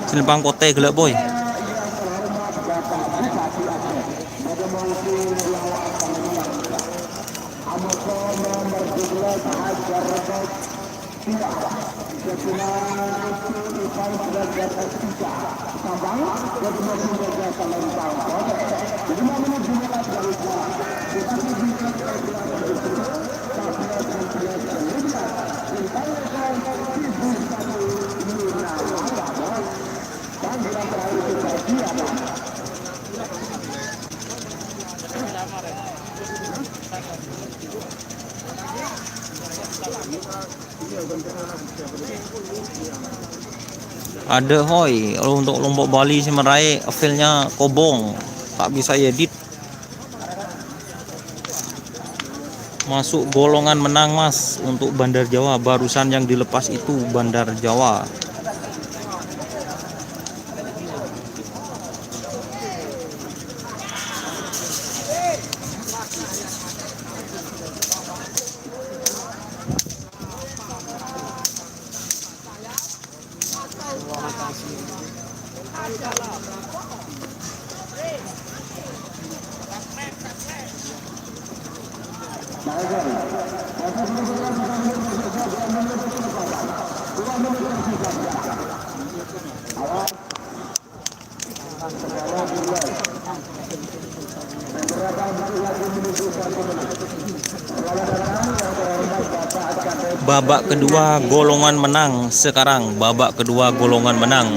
Silpang kote gelap boy. Ada hoi untuk Lombok Bali si meraih filenya kobong, tak bisa edit. Masuk golongan menang mas untuk Bandar Jawa, barusan yang dilepas itu Bandar Jawa. Babak kedua golongan menang sekarang, babak kedua golongan menang.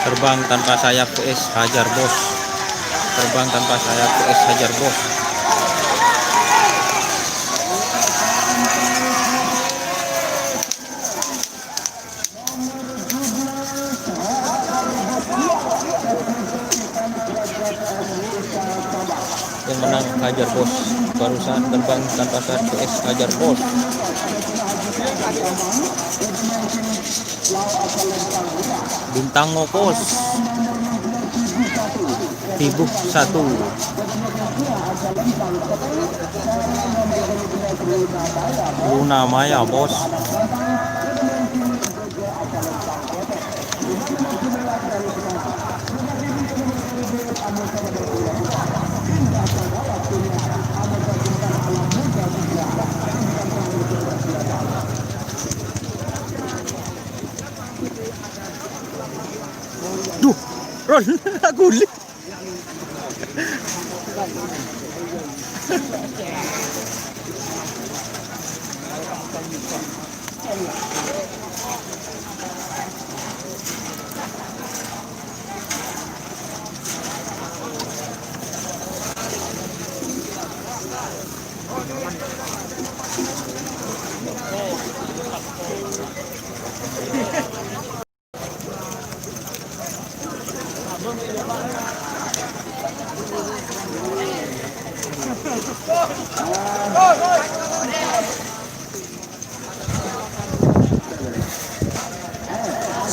Terbang tanpa sayap PS hajar bos. Terbang tanpa sayap PS hajar bos. Yang menang hajar bos. Barusan terbang tanpa sayap PS hajar bos. Bintang ngopos Tibuh 1. Luna Maya bos. Duh, Ron, guling.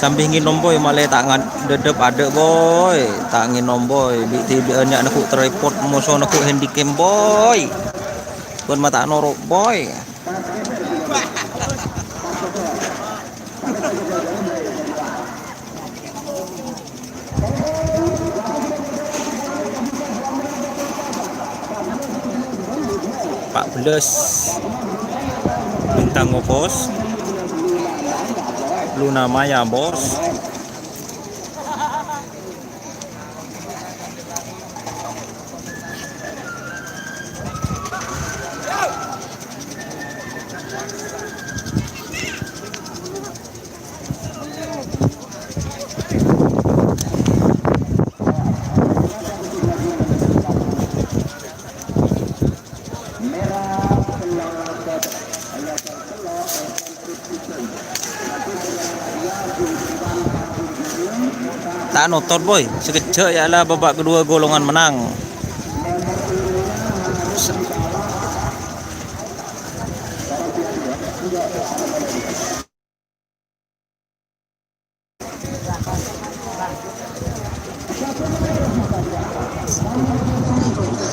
Sambil nginom boy malah tangan dedep ada boy, tak nginom boy di tiba nya aku tripod musuh aku handycam boy, pun mata norok boy. Pak Beles bintang ngopos Luna Maya bos. Tak nonton boy, sekejap ya lah babak kedua golongan menang.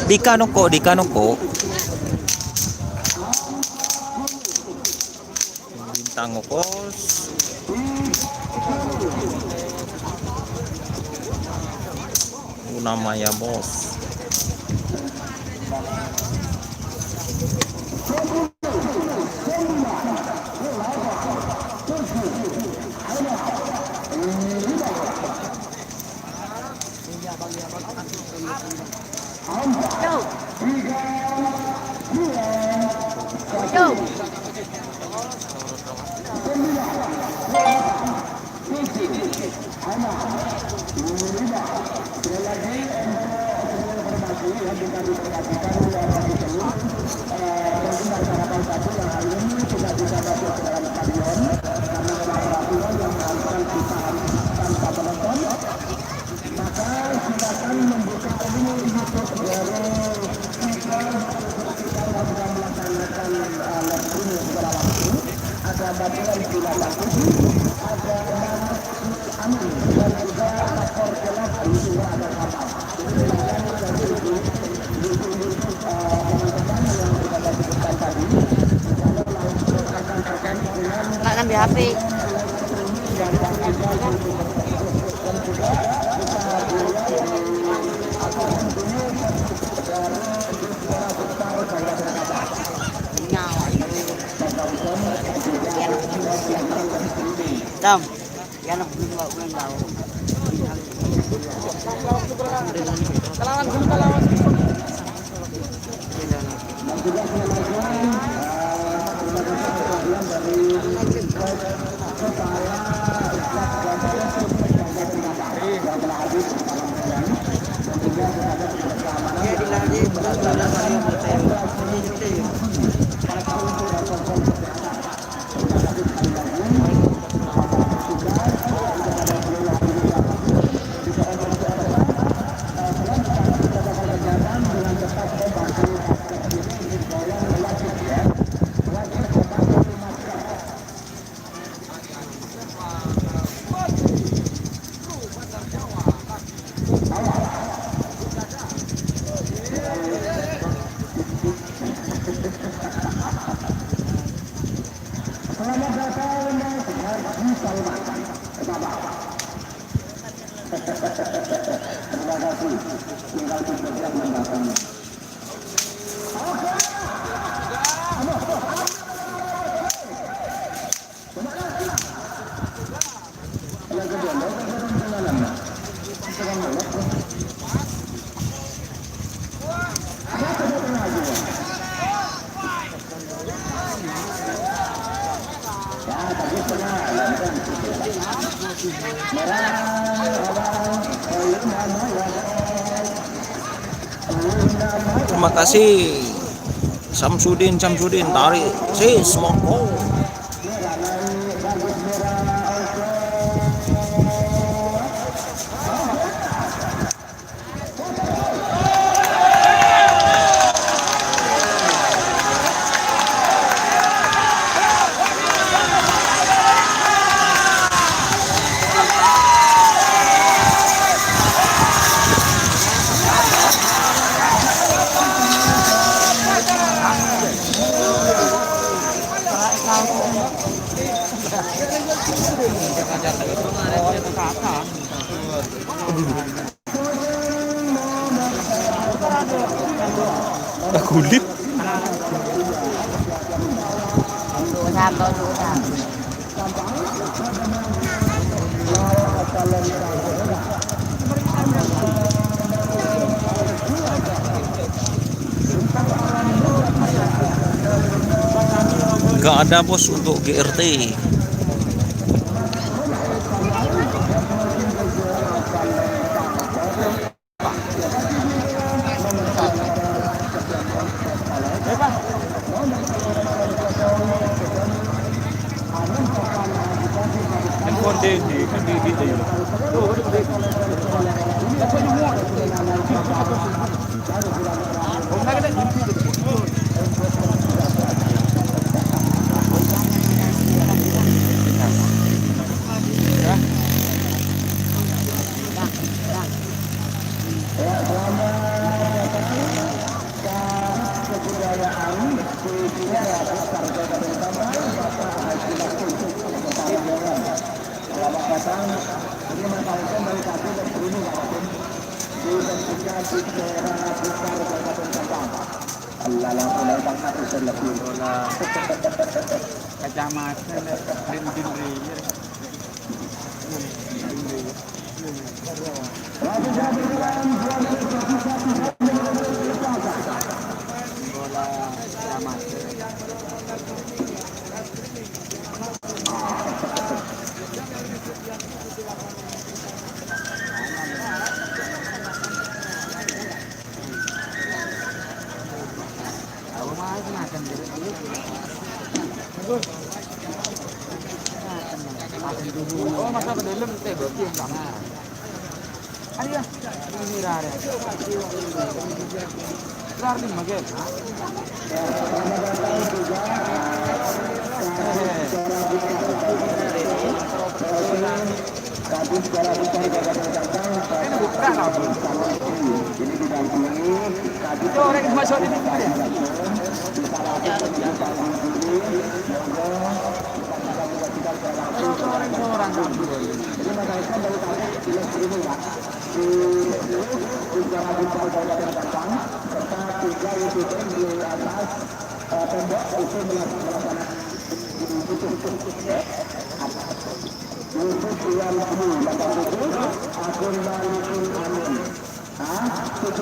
Dika noko. Bintang ngopos. Luna Maya bos. Nggak ngambil HP. Tam, yan ang bulan daw. Terima kasih Samsudin tarik si smoke. Kulit. Gak ada bos untuk GRT. Kecamatan Dindri. Oh, masa belum teh berarti yang sama. Ada ya? Ini rare. Rare di magel. Ini bukan apa? Itu orang yang masuk di sini. Orang Jadi mereka dari tadi jelas ini ya. Di tiga bintang ganda terbang serta 3 WTT di atas tembok itu melaksanakan Yusuf Iwan Abu 87 akun Malikin Amin 78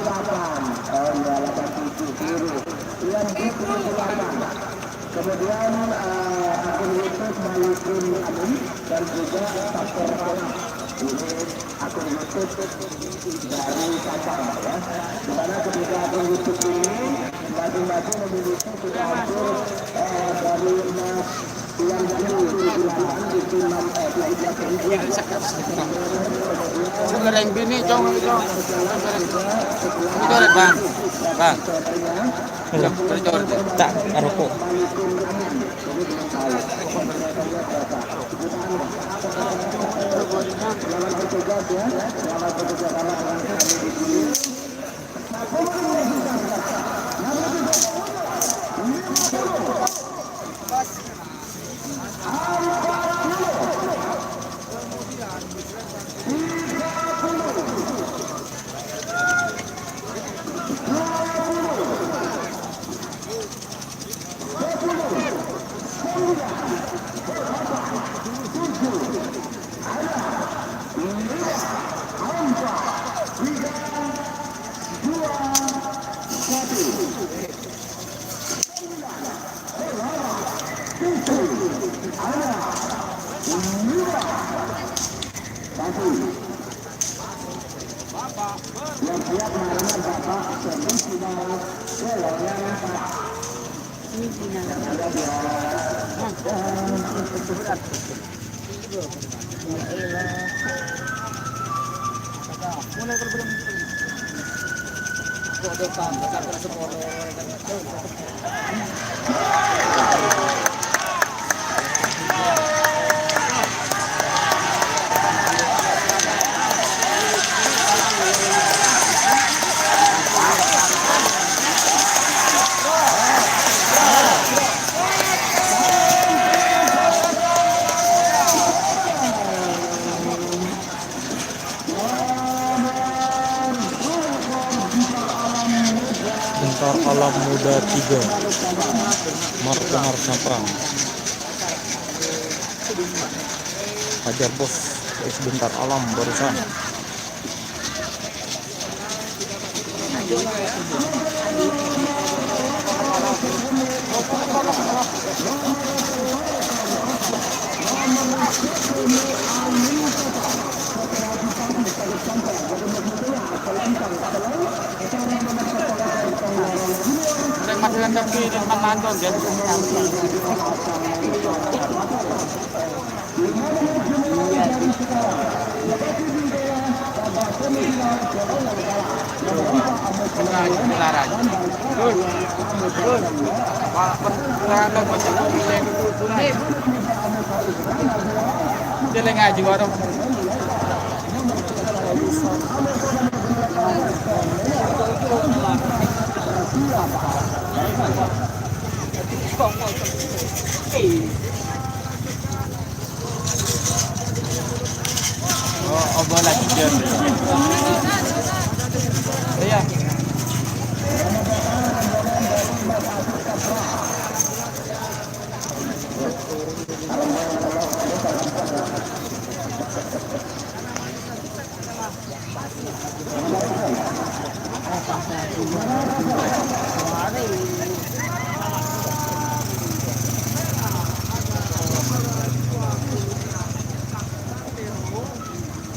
oh ya 87 biru Iwan Bukti 78 kemudian akun Yusuf Malikin Amin dan juga Pastor Kolam ini akun Yusuf dari Sabang ya di mana ketika akun Yusuf ini masing-masing memiliki fitur dari Mas Iwan Bukti 78 itu 6 Sekarang bini cong itu bang Tak rokok. Bentar Alam Muda 3 Marco Marsaprang Hajar Bos Bentar Alam barusan Masukan kaki di depan London jadi Dia ngaji warung. Oh, bola tiga. Iya.